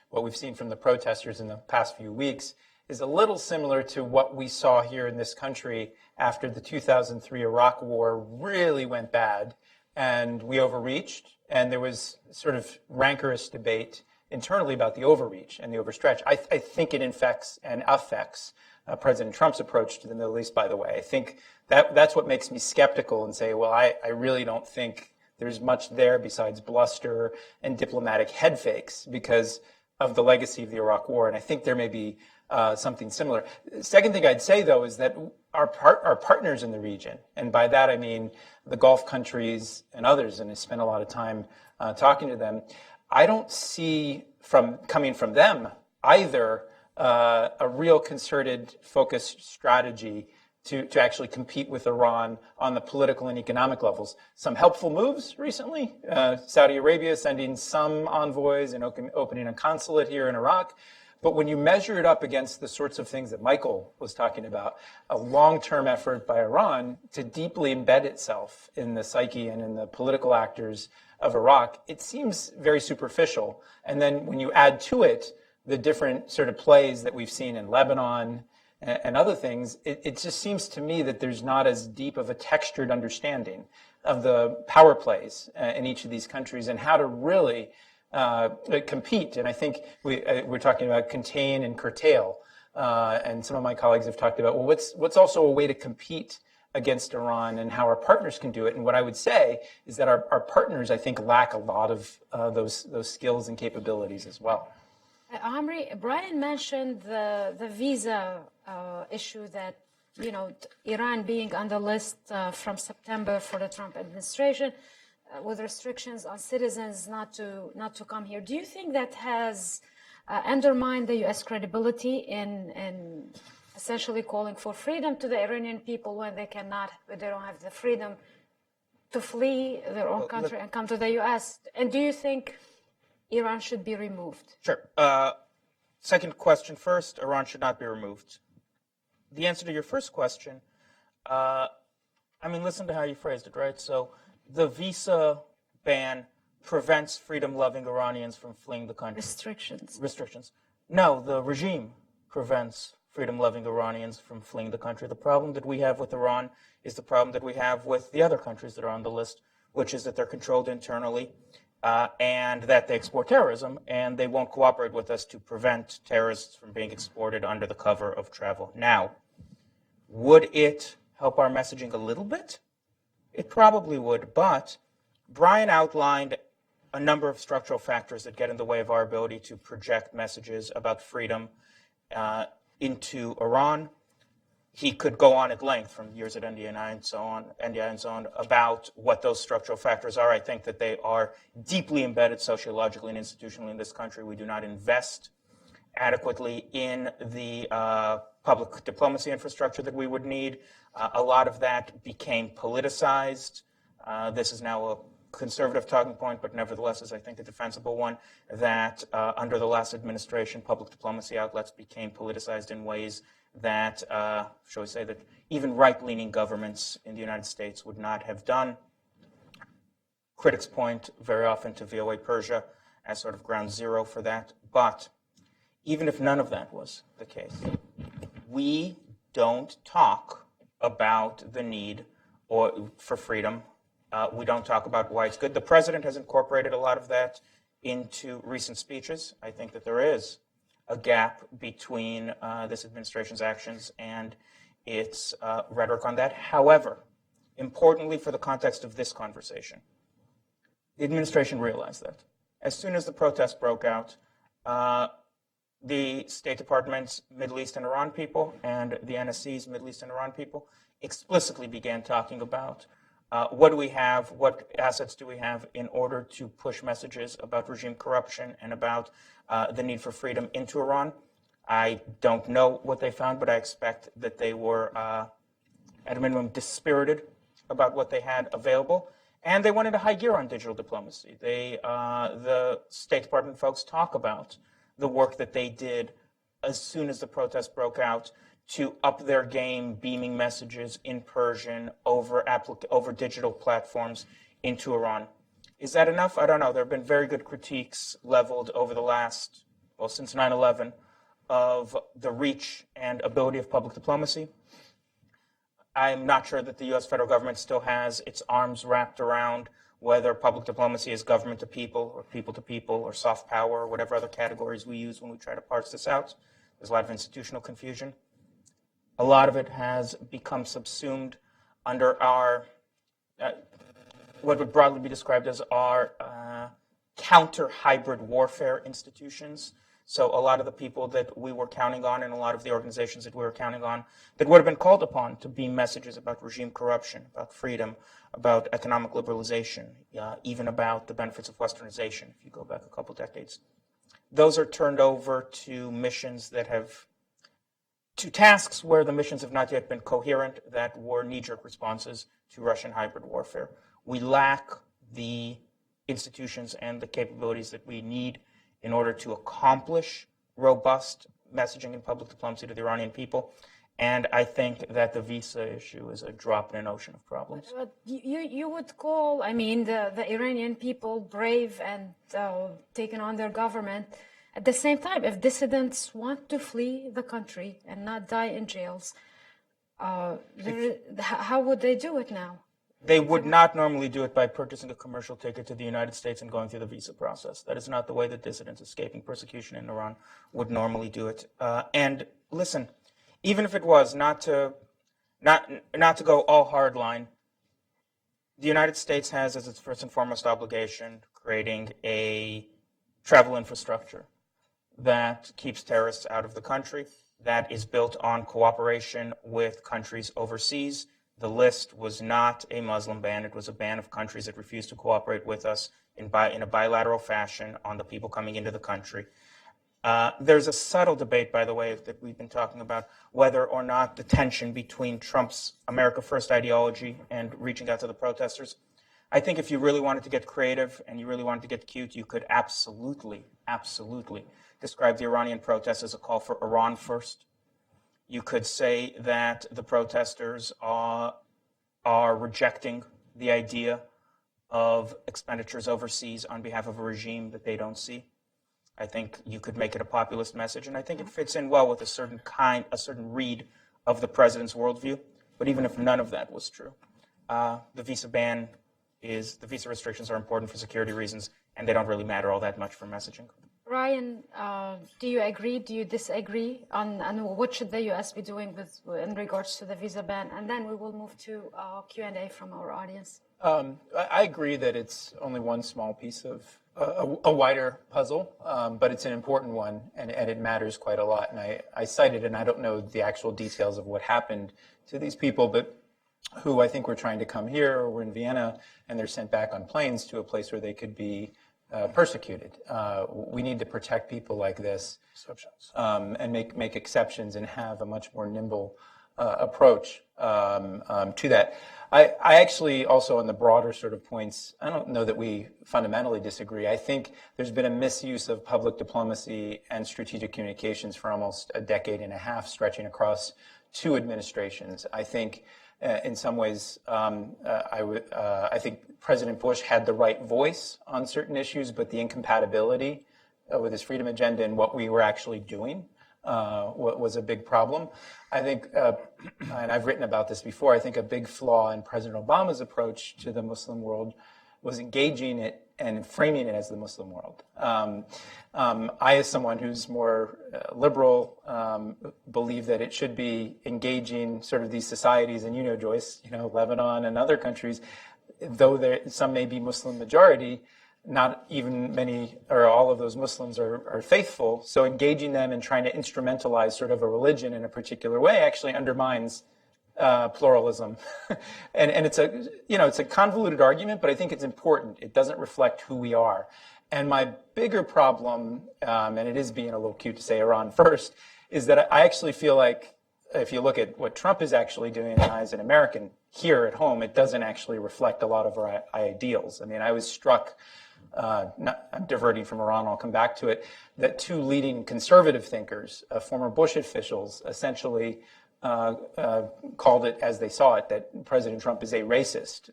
what we've seen from the protesters in the past few weeks is a little similar to what we saw here in this country after the 2003 Iraq War really went bad, and we overreached, and there was sort of rancorous debate internally about the overreach and the overstretch. I think it infects and affects President Trump's approach to the Middle East, by the way. I think that's what makes me skeptical and say, well, I really don't think there's much there besides bluster and diplomatic head fakes because of the legacy of the Iraq War. And I think there may be something similar. Second thing I'd say, though, is that our partners in the region, and by that I mean the Gulf countries and others, and I spent a lot of time talking to them, I don't see coming from them either a real concerted, focused strategy to actually compete with Iran on the political and economic levels. Some helpful moves recently. Saudi Arabia sending some envoys and opening a consulate here in Iraq. But when you measure it up against the sorts of things that Michael was talking about, a long-term effort by Iran to deeply embed itself in the psyche and in the political actors of Iraq, it seems very superficial. And then when you add to it the different sort of plays that we've seen in Lebanon and other things, it just seems to me that there's not as deep of a textured understanding of the power plays in each of these countries and how to really compete. And I think we're talking about contain and curtail. And some of my colleagues have talked about, well, what's also a way to compete against Iran and how our partners can do it. And what I would say is that our partners, I think, lack a lot of those skills and capabilities as well. Amri, Brian mentioned the visa issue that, Iran being on the list from September for the Trump administration with restrictions on citizens not to come here. Do you think that has undermined the U.S. credibility in essentially calling for freedom to the Iranian people when they don't have the freedom to flee their own country and come to the U.S.? And do you think Iran should be removed? Sure. Second question first, Iran should not be removed. The answer to your first question, listen to how you phrased it, right? So the visa ban prevents freedom-loving Iranians from fleeing the country. Restrictions. No, the regime prevents freedom-loving Iranians from fleeing the country. The problem that we have with Iran is the problem that we have with the other countries that are on the list, which is that they're controlled internally, and that they export terrorism, and they won't cooperate with us to prevent terrorists from being exported under the cover of travel. Now, would it help our messaging a little bit It probably would, but Brian outlined a number of structural factors that get in the way of our ability to project messages about freedom into Iran. He could go on at length from years at NDI and so on, about what those structural factors are. I think that they are deeply embedded sociologically and institutionally in this country. We do not invest adequately in the public diplomacy infrastructure that we would need. A lot of that became politicized. This is now a conservative talking point, but nevertheless is, I think, a defensible one, that under the last administration, public diplomacy outlets became politicized in ways that, shall we say, that even right-leaning governments in the United States would not have done. Critics point very often to VOA Persia as sort of ground zero for that. But even if none of that was the case, we don't talk about the need for freedom. We don't talk about why it's good. The president has incorporated a lot of that into recent speeches. I think that there is a gap between this administration's actions and its rhetoric on that. However, importantly for the context of this conversation, the administration realized that. As soon as the protests broke out, the State Department's Middle East and Iran people and the NSC's Middle East and Iran people explicitly began talking about what do we have, what assets do we have in order to push messages about regime corruption and about the need for freedom into Iran. I don't know what they found, but I expect that they were, at a minimum, dispirited about what they had available. And they went into high gear on digital diplomacy. The State Department folks talk about the work that they did as soon as the protests broke out to up their game, beaming messages in Persian over digital platforms into Iran. Is that enough? I don't know. There have been very good critiques leveled over the last, since 9/11, of the reach and ability of public diplomacy. I'm not sure that the U.S. federal government still has its arms wrapped around whether public diplomacy is government to people or soft power or whatever other categories we use when we try to parse this out. There's a lot of institutional confusion. A lot of it has become subsumed under our, what would broadly be described as our counter-hybrid warfare institutions. So a lot of the people that we were counting on and a lot of the organizations that we were counting on that would have been called upon to beam messages about regime corruption, about freedom, about economic liberalization, even about the benefits of westernization, if you go back a couple decades. Those are turned over to missions that have, to tasks where the missions have not yet been coherent, that were knee-jerk responses to Russian hybrid warfare. We lack the institutions and the capabilities that we need in order to accomplish robust messaging and public diplomacy to the Iranian people. And I think that the visa issue is a drop in an ocean of problems. But you would call, the Iranian people brave and taking on their government. At the same time, if dissidents want to flee the country and not die in jails, how would they do it now? They would not normally do it by purchasing a commercial ticket to the United States and going through the visa process. That is not the way that dissidents escaping persecution in Iran would normally do it. And listen, even if it was not to go all hardline, the United States has as its first and foremost obligation creating a travel infrastructure that keeps terrorists out of the country, that is built on cooperation with countries overseas. The list was not a Muslim ban. It was a ban of countries that refused to cooperate with us in a bilateral fashion on the people coming into the country. There's a subtle debate, by the way, that we've been talking about, whether or not the tension between Trump's America First ideology and reaching out to the protesters. I think if you really wanted to get creative and you really wanted to get cute, you could absolutely describe the Iranian protests as a call for Iran first. You could say that the protesters are rejecting the idea of expenditures overseas on behalf of a regime that they don't see. I think you could make it a populist message, and I think it fits in well with a certain read of the president's worldview. But even if none of that was true, the visa restrictions are important for security reasons, and they don't really matter all that much for messaging. Ryan, do you agree? Do you disagree on what should the U.S. be doing in regards to the visa ban? And then we will move to Q&A from our audience. I agree that it's only one small piece of a wider puzzle, but it's an important one, and it matters quite a lot. And I cited, and I don't know the actual details of what happened to these people, but who I think were trying to come here or were in Vienna, and they're sent back on planes to a place where they could be persecuted. We need to protect people like this, and make exceptions and have a much more nimble approach to that. I actually also, on the broader sort of points, I don't know that we fundamentally disagree. I think there's been a misuse of public diplomacy and strategic communications for almost a decade and a half, stretching across 2 administrations. I think in some ways, I think President Bush had the right voice on certain issues, but the incompatibility with his freedom agenda and what we were actually doing was a big problem. I think, and I've written about this before, I think a big flaw in President Obama's approach to the Muslim world was engaging it and framing it as the Muslim world. I, as someone who's more liberal, believe that it should be engaging sort of these societies, and Joyce, Lebanon and other countries, though some may be Muslim majority, not even many or all of those Muslims are faithful. So engaging them and trying to instrumentalize sort of a religion in a particular way actually undermines pluralism. and it's a convoluted argument, but I think it's important. It doesn't reflect who we are. And my bigger problem, and it is being a little cute to say Iran first, is that I actually feel like if you look at what Trump is actually doing, and I as an American here at home, it doesn't actually reflect a lot of our ideals. I mean, I was struck, I'm diverting from Iran, I'll come back to it, that 2 leading conservative thinkers, former Bush officials, essentially called it as they saw it, that President Trump is a racist.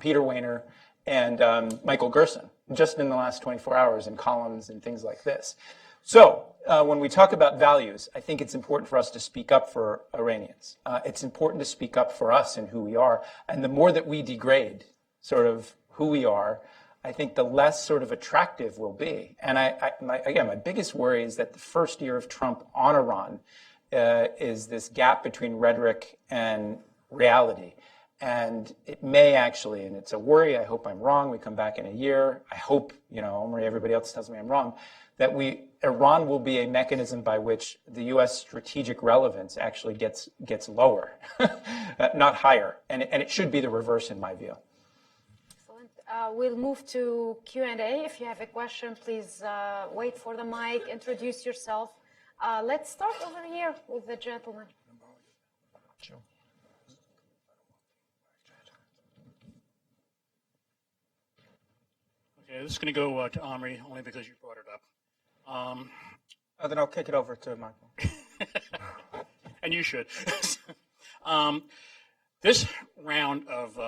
Peter Wehner and Michael Gerson, just in the last 24 hours in columns and things like this. So when we talk about values, I think it's important for us to speak up for Iranians. It's important to speak up for us and who we are. And the more that we degrade sort of who we are, I think the less sort of attractive we'll be. And my biggest worry is that the first year of Trump on Iran is this gap between rhetoric and reality. And it may actually, and it's a worry, I hope I'm wrong, we come back in a year, I hope, Omri, everybody else tells me I'm wrong, that Iran will be a mechanism by which the U.S. strategic relevance actually gets lower, not higher. And it should be the reverse in my view. Excellent. We'll move to Q&A. If you have a question, please wait for the mic, introduce yourself. Let's start over here with the gentleman. Sure. Okay, this is going to go to Omri, only because you brought it up. Then I'll kick it over to Michael. And you should. This round of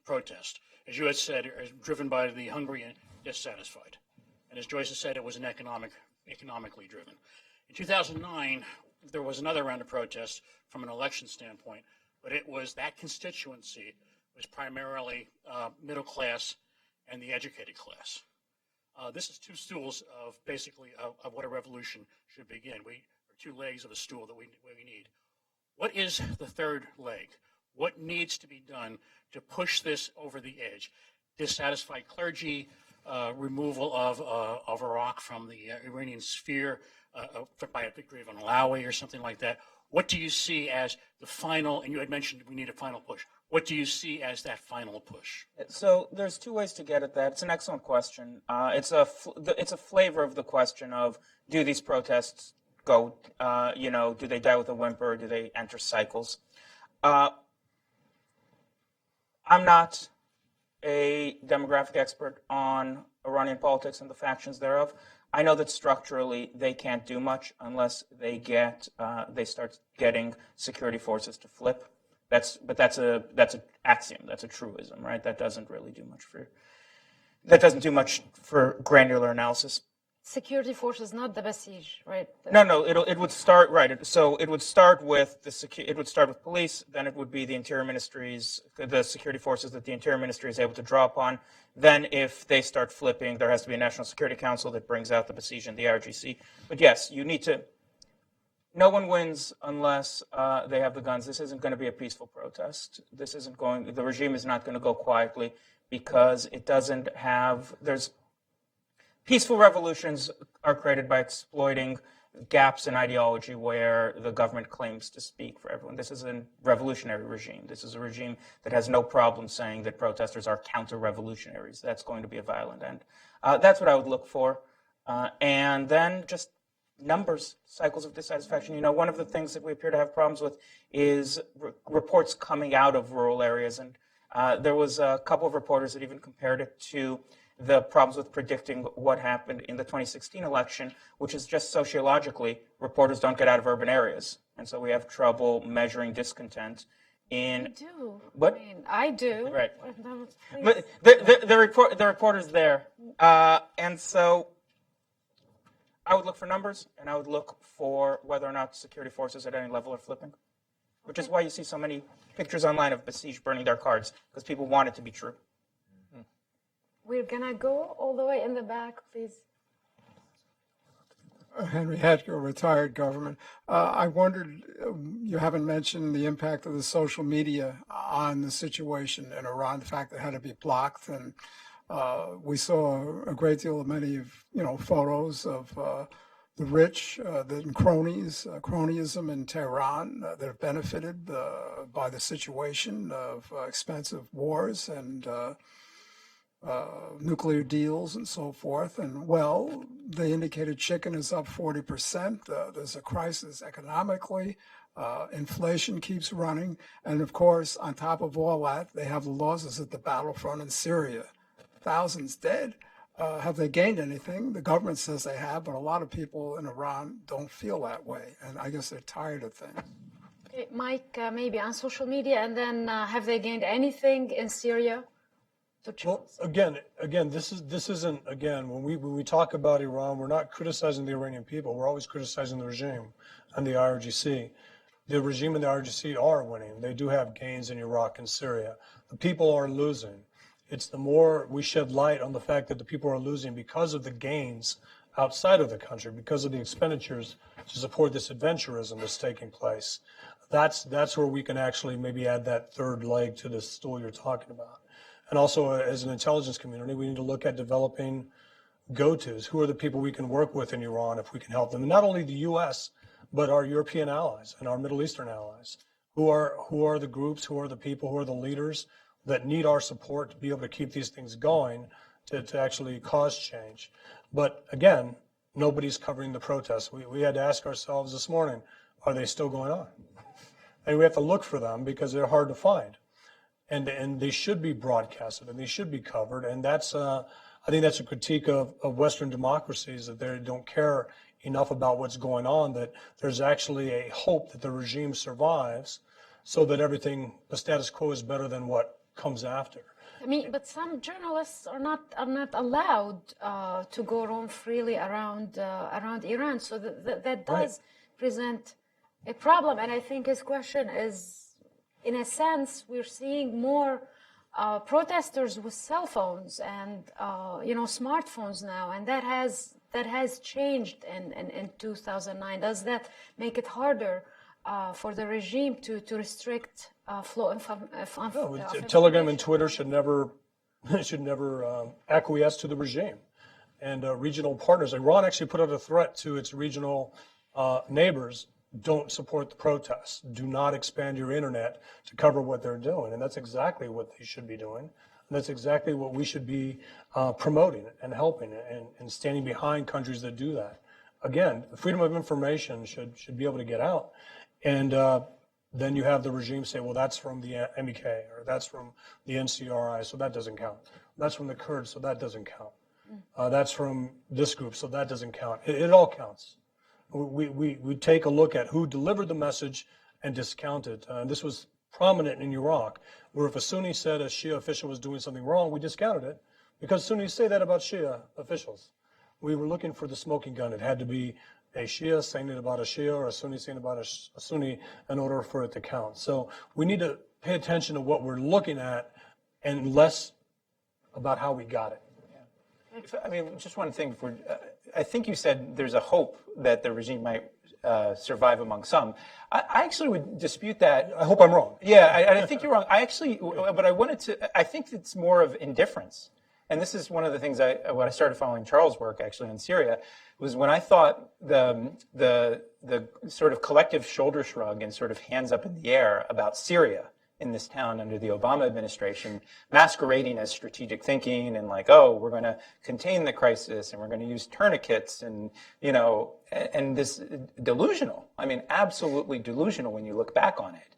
protest, as you had said, is driven by the hungry and dissatisfied. And as Joyce has said, it was economically driven. In 2009, there was another round of protests from an election standpoint, but it was that constituency was primarily middle class and the educated class. This is 2 stools of basically of what a revolution should begin. Or 2 legs of a stool that we need. What is the 3rd leg? What needs to be done to push this over the edge? Dissatisfied clergy, removal of Iraq from the Iranian sphere by a victory of an Alawi or something like that. What do you see as the final, and you had mentioned we need a final push. What do you see as that final push? So there's 2 ways to get at that. It's an excellent question. It's a flavor of the question of, do these protests go, do they die with a whimper, or do they enter cycles? I'm not a demographic expert on Iranian politics and the factions thereof. I know that structurally they can't do much unless they start getting security forces to flip. That's an axiom. That's a truism, right? That doesn't do much for granular analysis. security forces, not the Basij, right? No, it would start right. So it would start with it would start with police. Then it would be the Interior Ministry's, the security forces that the Interior Ministry is able to draw upon. Then, if they start flipping, there has to be a National Security Council that brings out the Basij and the IRGC. But yes, you need to. No one wins unless they have the guns. This isn't going to be a peaceful protest. This isn't going. The regime is not going to go quietly because it doesn't have. There's peaceful revolutions are created by exploiting gaps in ideology where the government claims to speak for everyone. This is a revolutionary regime. This is a regime that has no problem saying that protesters are counter-revolutionaries. That's going to be a violent end. That's what I would look for. And then just numbers, cycles of dissatisfaction. You know, one of the things that we appear to have problems with is reports coming out of rural areas. And there was a couple of reporters that even compared it to the problems with predicting what happened in the 2016 election, which is just sociologically, reporters don't get out of urban areas. And so we have trouble measuring discontent in... I do. What? I mean, I do. Right. Please. But the reporter's there. And so I would look for numbers, and I would look for whether or not security forces at any level are flipping, which is why you see so many pictures online of Basij burning their cards, because people want it to be true. We're going to go all the way in the back, please. Henry Hetker, retired government. I wondered, you haven't mentioned the impact of the social media on the situation in Iran, the fact that it had to be blocked. And we saw a great deal of photos of the rich, the cronyism in Tehran that have benefited by the situation of expensive wars and nuclear deals and so forth. And well, they indicated chicken is up 40%. There's a crisis economically. Inflation keeps running. And of course, on top of all that, they have the losses at the battlefront in Syria. Thousands dead. Have they gained anything? The government says they have, but a lot of people in Iran don't feel that way. And I guess they're tired of things. Okay, Mike, maybe on social media, and then have they gained anything in Syria? Well, again, this isn't when we talk about Iran, we're not criticizing the Iranian people. We're always criticizing the regime and the IRGC. The regime and the IRGC are winning. They do have gains in Iraq and Syria. The people are losing. It's the more we shed light on the fact that the people are losing because of the gains outside of the country, because of the expenditures to support this adventurism that's taking place. That's where we can actually maybe add that third leg to this stool you're talking about. And also, as an intelligence community, we need to look at developing go-tos. Who are the people we can work with in Iran if we can help them? And not only the U.S., but our European allies and our Middle Eastern allies. Who are the groups, who are the people, who are the leaders that need our support to be able to keep these things going, to actually cause change. But again, nobody's covering the protests. We had to ask ourselves this morning, are they still going on? And we have to look for them because they're hard to find. And they should be broadcasted and they should be covered. And that's I think that's a critique of Western democracies, that they don't care enough about what's going on, that there's actually a hope that the regime survives so that the status quo is better than what comes after. I mean, but some journalists are not allowed to go roam freely around Iran. So that does present a problem. And I think his question is, in a sense, we're seeing more protesters with cell phones and smartphones now, and that has changed in 2009. Does that make it harder for the regime to restrict flow of Telegram and Twitter should never acquiesce to the regime. And regional partners, Iran actually put out a threat to its regional neighbors: don't support the protests. Do not expand your internet to cover what they're doing. And that's exactly what they should be doing. And that's exactly what we should be promoting and helping and standing behind countries that do that. Again, the freedom of information should be able to get out. And then you have the regime say, well, that's from the MEK, or that's from the NCRI, so that doesn't count. That's from the Kurds, so that doesn't count. That's from this group, so that doesn't count. It all counts. We take a look at who delivered the message and discount it. This was prominent in Iraq, where if a Sunni said a Shia official was doing something wrong, we discounted it, because Sunnis say that about Shia officials. we were looking for the smoking gun. It had to be a Shia saying it about a Shia or a Sunni saying about a Sunni in order for it to count. So we need to pay attention to what we're looking at and less about how we got it. I mean, just one thing. I think you said there's a hope that the regime might survive among some. I actually would dispute that. I hope I'm wrong. Yeah, I think you're wrong. I think it's more of indifference. And this is one of the things when I started following Charles' work actually in Syria, was when I thought the sort of collective shoulder shrug and sort of hands up in the air about Syria in this town under the Obama administration, masquerading as strategic thinking and like, oh, we're going to contain the crisis and we're going to use tourniquets and, and this delusional. I mean, absolutely delusional when you look back on it.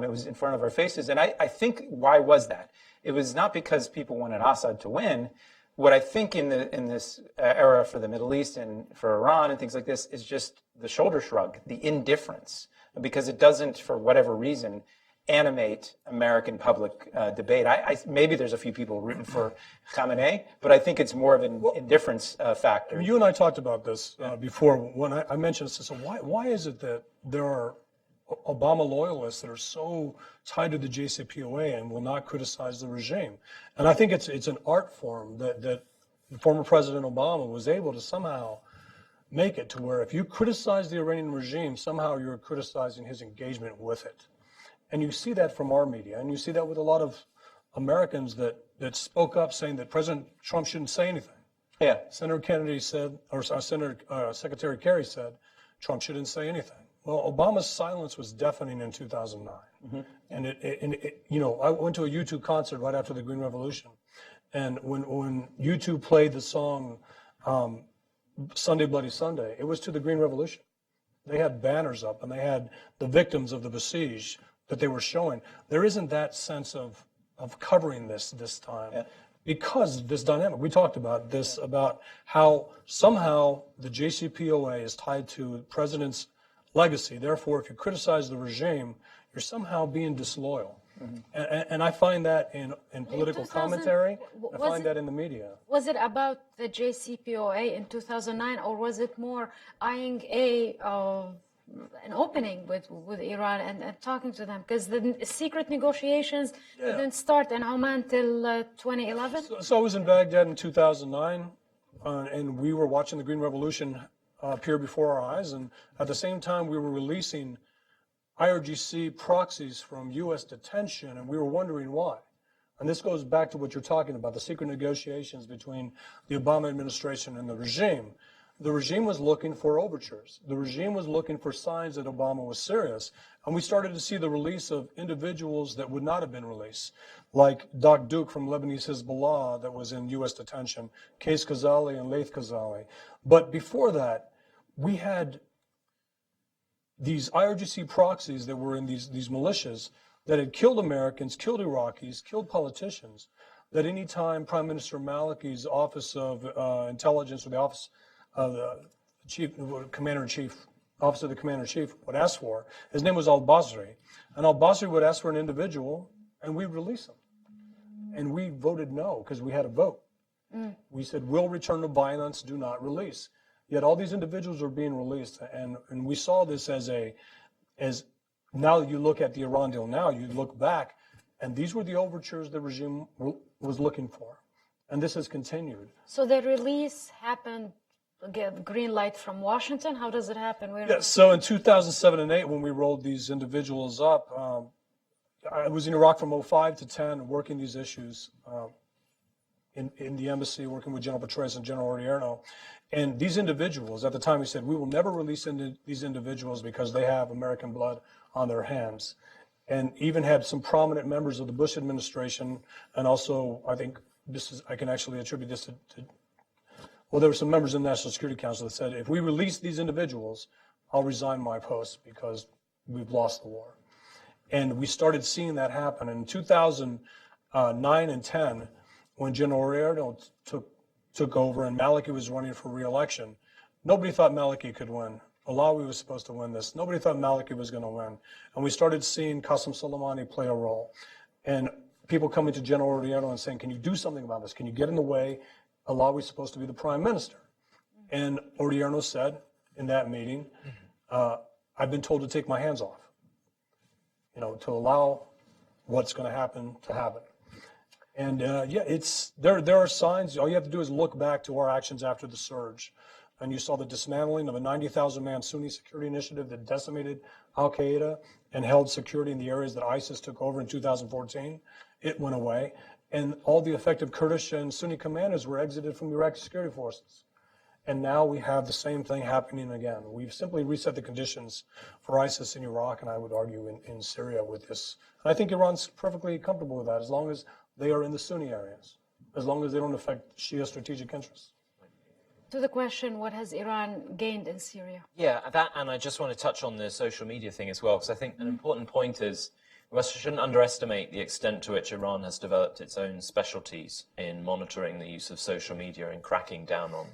It was in front of our faces. And I think, why was that? It was not because people wanted Assad to win. What I think in this era for the Middle East and for Iran and things like this is just the shoulder shrug, the indifference, because it doesn't, for whatever reason, animate American public debate. Maybe there's a few people rooting for Khamenei, but I think it's more of an indifference factor. You and I talked about this before when I mentioned this. So why is it that there are Obama loyalists that are so tied to the JCPOA and will not criticize the regime? And I think it's an art form that former President Obama was able to somehow make it to where if you criticize the Iranian regime, somehow you're criticizing his engagement with it. And you see that from our media, and you see that with a lot of Americans that spoke up saying that President Trump shouldn't say anything. Yeah. Senator Kennedy said, or Secretary Kerry said, Trump shouldn't say anything. Well, Obama's silence was deafening in 2009. Mm-hmm. And I went to a U2 concert right after the Green Revolution. And when U2 played the song Sunday Bloody Sunday, it was to the Green Revolution. They had banners up and they had the victims of the besieged that they were showing. There isn't that sense of covering this time because this dynamic. We talked about this, about how somehow the JCPOA is tied to the president's legacy. Therefore, if you criticize the regime, you're somehow being disloyal. Mm-hmm. And I find that in political commentary. I find that in the media. Was it about the JCPOA in 2009, or was it more eyeing an opening with Iran and talking to them? Because the secret negotiations didn't start in Oman till 2011? So I was in Baghdad in 2009, and we were watching the Green Revolution appear before our eyes. And at the same time, we were releasing IRGC proxies from U.S. detention, and we were wondering why. And this goes back to what you're talking about, the secret negotiations between the Obama administration and the regime. The regime was looking for overtures. The regime was looking for signs that Obama was serious. And we started to see the release of individuals that would not have been released, like Doc Duke from Lebanese Hezbollah that was in U.S. detention, Qais Khazali and Laith Khazali. But before that, we had these IRGC proxies that were in these militias that had killed Americans, killed Iraqis, killed politicians, that any time Prime Minister Maliki's Office of Intelligence or the Office of the Commander-in-Chief, Office of the Commander-in-Chief would ask for, his name was al-Basri. And al-Basri would ask for an individual, and we'd release him. And we voted no, because we had a vote. We said, we'll return to violence, do not release. Yet all these individuals are being released, and we saw this as now that you look at the Iran deal now, you look back, and these were the overtures the regime was looking for. And this has continued. So the release happened, get green light from Washington? How does it happen? So in 2007 and 8, when we rolled these individuals up, I was in Iraq from 2005 to 10 working these issues in the embassy, working with General Petraeus and General Odierno. And these individuals, at the time we said, we will never release these individuals because they have American blood on their hands. And even had some prominent members of the Bush administration, and also I think I can actually attribute this to there were some members in the National Security Council that said, if we release these individuals, I'll resign my post because we've lost the war. And we started seeing that happen. In 2009 and 10, when General Odierno took over and Maliki was running for re-election, nobody thought Maliki could win. Alawi was supposed to win this. Nobody thought Maliki was going to win. And we started seeing Qasem Soleimani play a role. And people coming to General Odierno and saying, can you do something about this? Can you get in the way? Alawi was supposed to be the prime minister. And Odierno said in that meeting, I've been told to take my hands off, to allow what's going to happen. And there are signs. All you have to do is look back to our actions after the surge. And you saw the dismantling of a 90,000-man Sunni security initiative that decimated al-Qaeda and held security in the areas that ISIS took over in 2014. It went away. And all the effective Kurdish and Sunni commanders were exited from Iraqi security forces. And now we have the same thing happening again. We've simply reset the conditions for ISIS in Iraq, and I would argue in Syria with this. And I think Iran's perfectly comfortable with that, as long as they are in the Sunni areas, as long as they don't affect Shia strategic interests. To the question, what has Iran gained in Syria? Yeah, that, and I just want to touch on the social media thing as well, because I think an important point is we shouldn't underestimate the extent to which Iran has developed its own specialties in monitoring the use of social media and cracking down on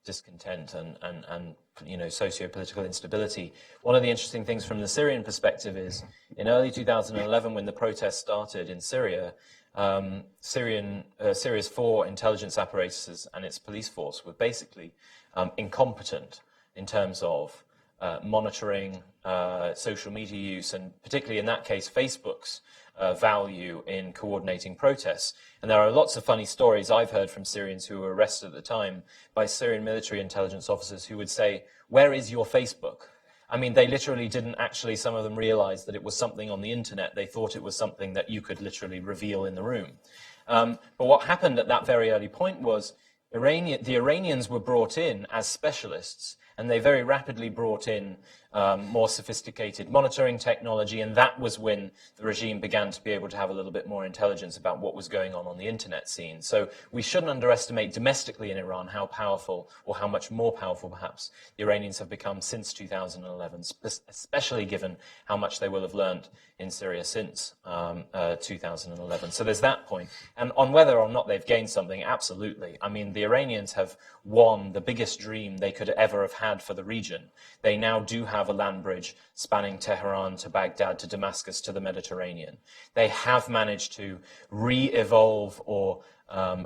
discontent and socio-political instability. One of the interesting things from the Syrian perspective is in early 2011, when the protests started in Syria, Syria's 4 intelligence apparatuses and its police force were basically incompetent in terms of monitoring social media use, and particularly in that case, Facebook's value in coordinating protests. And there are lots of funny stories I've heard from Syrians who were arrested at the time by Syrian military intelligence officers who would say, "Where is your Facebook?" I mean, they literally didn't actually, some of them realize that it was something on the internet. They thought it was something that you could literally reveal in the room. But what happened at that very early point was the Iranians were brought in as specialists, and they very rapidly brought in more sophisticated monitoring technology, and that was when the regime began to be able to have a little bit more intelligence about what was going on the internet scene. So we shouldn't underestimate domestically in Iran how powerful, or how much more powerful perhaps, the Iranians have become since 2011, especially given how much they will have learned in Syria since 2011. So there's that point. And on whether or not they've gained something, absolutely. I mean, the Iranians have won the biggest dream they could ever have had for the region. They now do have a land bridge spanning Tehran to Baghdad to Damascus to the Mediterranean. They have managed to re-evolve or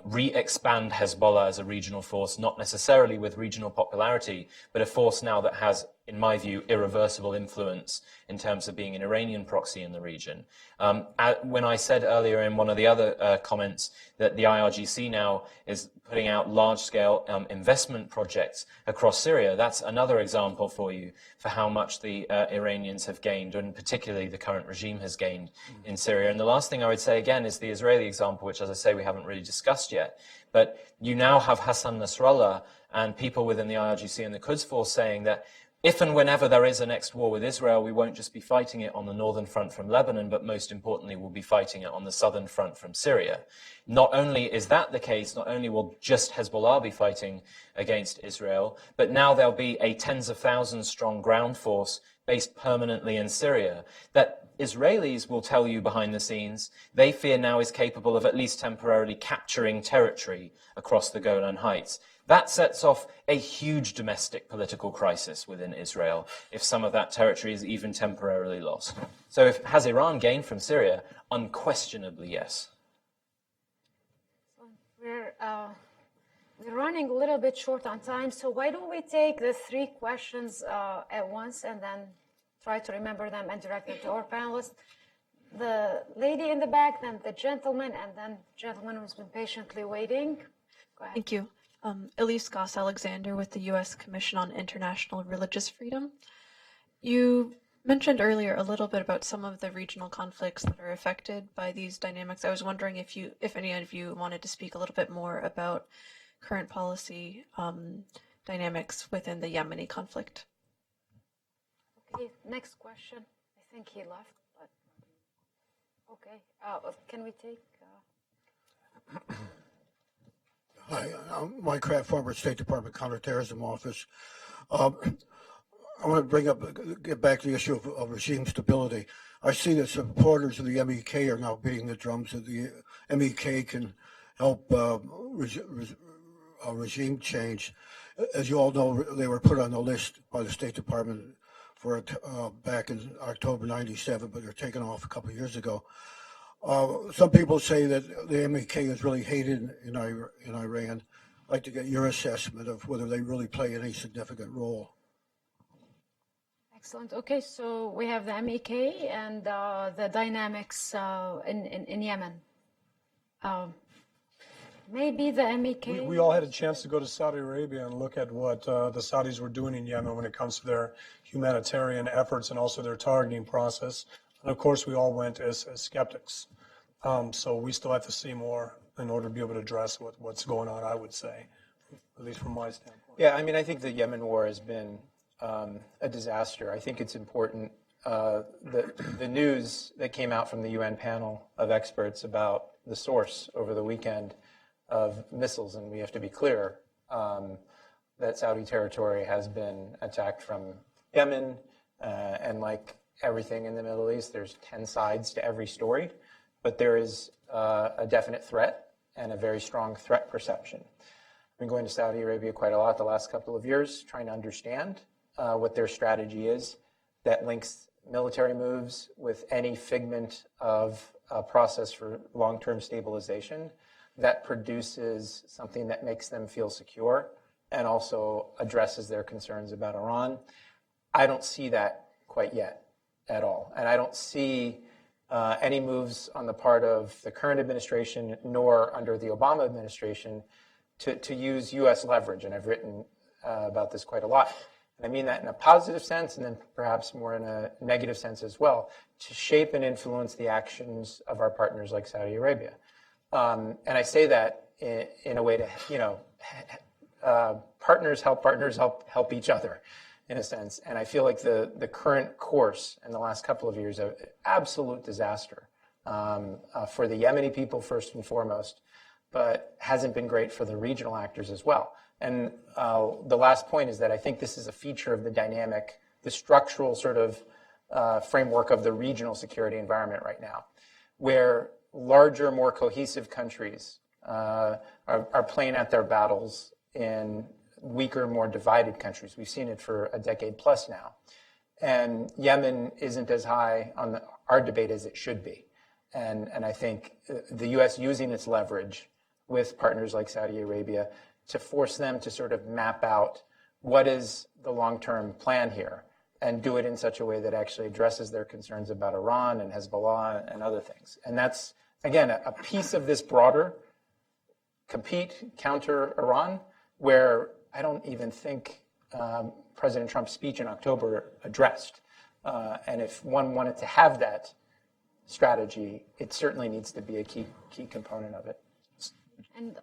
re-expand Hezbollah as a regional force, not necessarily with regional popularity, but a force now that has, in my view, irreversible influence in terms of being an Iranian proxy in the region. When I said earlier in one of the other comments that the IRGC now is putting out large-scale investment projects across Syria, that's another example for you for how much the Iranians have gained, and particularly the current regime has gained in Syria. And the last thing I would say again is the Israeli example, which, as I say, we haven't really discussed yet. But you now have Hassan Nasrallah and people within the IRGC and the Quds Force saying that if and whenever there is a next war with Israel, we won't just be fighting it on the northern front from Lebanon, but most importantly, we'll be fighting it on the southern front from Syria. Not only is that the case, not only will just Hezbollah be fighting against Israel, but now there'll be a tens of thousands strong ground force based permanently in Syria that Israelis will tell you behind the scenes they fear now is capable of at least temporarily capturing territory across the Golan Heights. That sets off a huge domestic political crisis within Israel if some of that territory is even temporarily lost. So has Iran gained from Syria? Unquestionably, yes. We're running a little bit short on time, so why don't we take the 3 questions at once and then try to remember them and direct them to our panelists. The lady in the back, then the gentleman, and then gentleman who's been patiently waiting. Go ahead. Thank you. Elise Goss-Alexander with the U.S. Commission on International Religious Freedom. You mentioned earlier a little bit about some of the regional conflicts that are affected by these dynamics. I was wondering if any of you wanted to speak a little bit more about current policy dynamics within the Yemeni conflict. Okay, next question. I think he left, but okay. Can we take? Hi, I'm Mike Kraft, former State Department Counterterrorism Office. I want to get back to the issue of regime stability. I see that supporters of the MEK are now beating the drums that the MEK can help regime change. As you all know, they were put on the list by the State Department for back in October '97, but they're taken off a couple of years ago. Some people say that the MEK is really hated in Iran. I'd like to get your assessment of whether they really play any significant role. Excellent. Okay, so we have the MEK and the dynamics in Yemen. Maybe the MEK. We all had a chance to go to Saudi Arabia and look at what the Saudis were doing in Yemen when it comes to their humanitarian efforts and also their targeting process. And of course, we all went as skeptics. So we still have to see more in order to be able to address what's going on, I would say, at least from my standpoint. Yeah, I mean, I think the Yemen war has been a disaster. I think it's important. The news that came out from the UN panel of experts about the source over the weekend of missiles, and we have to be clear that Saudi territory has been attacked from Yemen, and like everything in the Middle East, there's 10 sides to every story, but there is a definite threat and a very strong threat perception. I've been going to Saudi Arabia quite a lot the last couple of years, trying to understand what their strategy is that links military moves with any figment of a process for long-term stabilization that produces something that makes them feel secure and also addresses their concerns about Iran. I don't see that quite yet at all. And I don't see any moves on the part of the current administration nor under the Obama administration to use U.S. leverage. And I've written about this quite a lot. And I mean that in a positive sense and then perhaps more in a negative sense as well, to shape and influence the actions of our partners like Saudi Arabia. And I say that in a way to, partners help each other, in a sense. And I feel like the current course in the last couple of years are an absolute disaster for the Yemeni people first and foremost, but hasn't been great for the regional actors as well. And the last point is that I think this is a feature of the dynamic, the structural sort of framework of the regional security environment right now, where larger, more cohesive countries are playing out their battles in weaker, more divided countries. We've seen it for a decade plus now. And Yemen isn't as high on our debate as it should be. And I think the U.S. using its leverage with partners like Saudi Arabia to force them to sort of map out what is the long-term plan here and do it in such a way that actually addresses their concerns about Iran and Hezbollah and other things. And that's, again, a piece of this broader counter Iran, where I don't even think President Trump's speech in October addressed. And if one wanted to have that strategy, it certainly needs to be a key component of it. And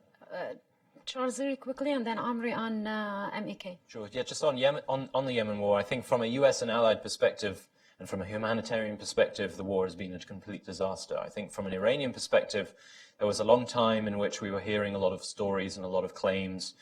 Charles, very quickly, and then Omri on MEK. Sure. Yeah, just on Yemen, on the Yemen war, I think from a U.S. and allied perspective and from a humanitarian perspective, the war has been a complete disaster. I think from an Iranian perspective, there was a long time in which we were hearing a lot of stories and a lot of claims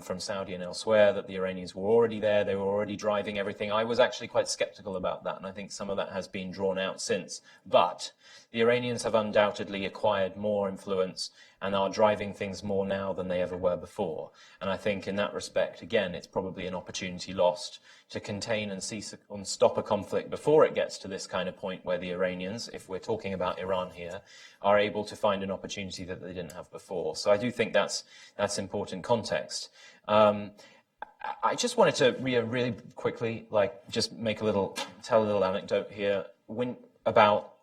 from Saudi and elsewhere that the Iranians were already there, they were already driving everything. I was actually quite skeptical about that, and I think some of that has been drawn out since. But the Iranians have undoubtedly acquired more influence and are driving things more now than they ever were before. And I think in that respect, again, it's probably an opportunity lost to contain and stop a conflict before it gets to this kind of point where the Iranians, if we're talking about Iran here, are able to find an opportunity that they didn't have before. So I do think that's important context. I just wanted to really quickly, just tell a little anecdote here about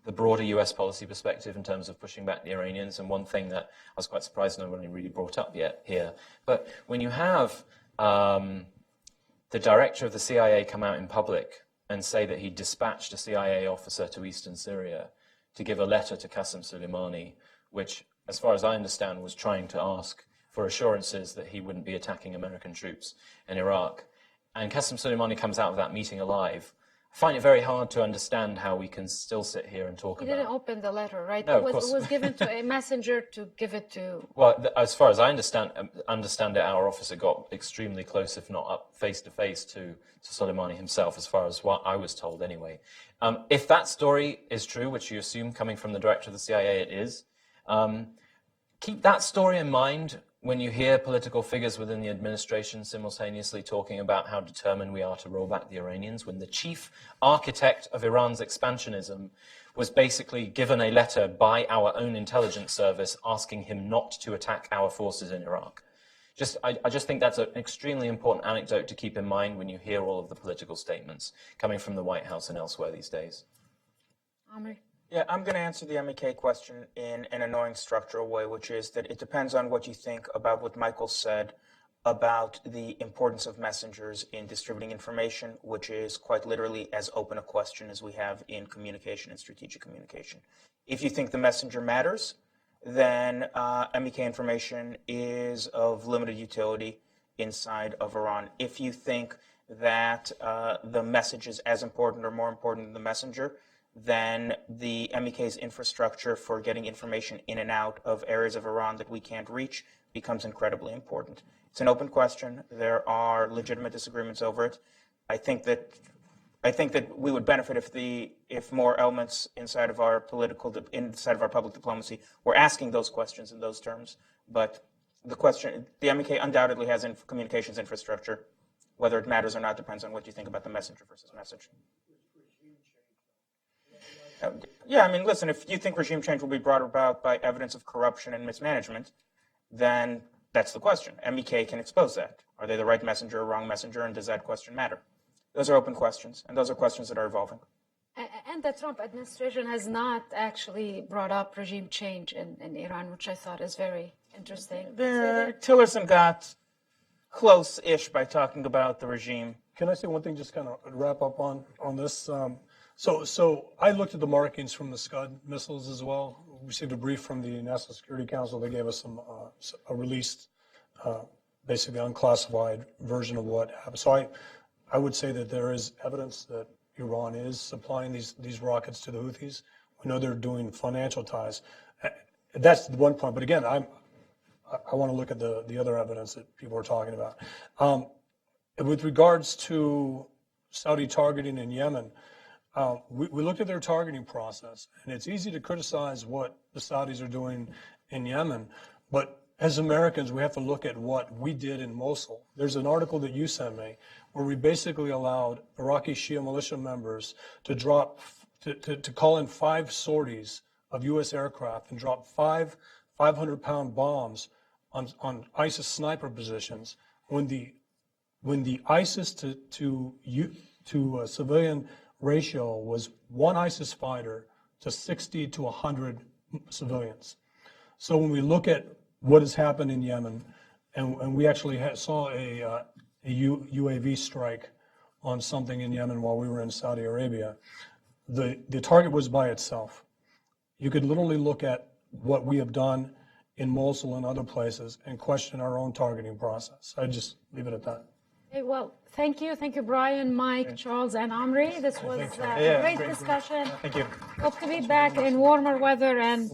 the broader U.S. policy perspective in terms of pushing back the Iranians. And one thing that I was quite surprised no one really brought up yet here. But when you have the director of the CIA come out in public and say that he dispatched a CIA officer to eastern Syria to give a letter to Qasem Soleimani, which, as far as I understand, was trying to ask for assurances that he wouldn't be attacking American troops in Iraq. And Qasem Soleimani comes out of that meeting alive. I find it very hard to understand how we can still sit here and talk about it. He didn't open the letter, right? No, it of course. was given to a messenger to give it to... Well, as far as I understand it, our officer got extremely close, if not up face-to-face to Soleimani himself, as far as what I was told anyway. If that story is true, which you assume coming from the director of the CIA it is, keep that story in mind when you hear political figures within the administration simultaneously talking about how determined we are to roll back the Iranians, when the chief architect of Iran's expansionism was basically given a letter by our own intelligence service asking him not to attack our forces in Iraq. I just think that's an extremely important anecdote to keep in mind when you hear all of the political statements coming from the White House and elsewhere these days. Amri? Yeah, I'm going to answer the MEK question in an annoying structural way, which is that it depends on what you think about what Michael said about the importance of messengers in distributing information, which is quite literally as open a question as we have in communication and strategic communication. If you think the messenger matters, then MEK information is of limited utility inside of Iran. If you think that the message is as important or more important than the messenger, then the MEK's infrastructure for getting information in and out of areas of Iran that we can't reach becomes incredibly important. It's an open question. There are legitimate disagreements over it. I think that we would benefit if more elements inside of our public diplomacy were asking those questions in those terms. But the MEK undoubtedly has communications infrastructure. Whether it matters or not depends on what you think about the messenger versus message. Yeah, I mean, listen, if you think regime change will be brought about by evidence of corruption and mismanagement, then that's the question. MEK can expose that. Are they the right messenger or wrong messenger, and does that question matter? Those are open questions, and those are questions that are evolving. And the Trump administration has not actually brought up regime change in Iran, which I thought is very interesting. Tillerson got close-ish by talking about the regime. Can I say one thing, just kind of wrap up on this? So I looked at the markings from the Scud missiles as well. We received a brief from the National Security Council. They gave us a released, basically unclassified version of what happened. So I would say that there is evidence that Iran is supplying these rockets to the Houthis. We know they're doing financial ties. That's the one point. But again, I want to look at the other evidence that people are talking about. With regards to Saudi targeting in Yemen, we looked at their targeting process, and it's easy to criticize what the Saudis are doing in Yemen, but as Americans, we have to look at what we did in Mosul. There's an article that you sent me where we basically allowed Iraqi Shia militia members to call in 5 sorties of U.S. aircraft and drop 500-pound bombs on ISIS sniper positions. When the ISIS to civilian ratio was 1 ISIS fighter to 60 to 100 civilians. So when we look at what has happened in Yemen, and we actually saw a UAV strike on something in Yemen while we were in Saudi Arabia, the target was by itself. You could literally look at what we have done in Mosul and other places and question our own targeting process. I'd just leave it at that. Okay, well, thank you, Brian, Mike, Charles, and Amri. This was a great discussion. Thank you. Hope to be back in warmer weather and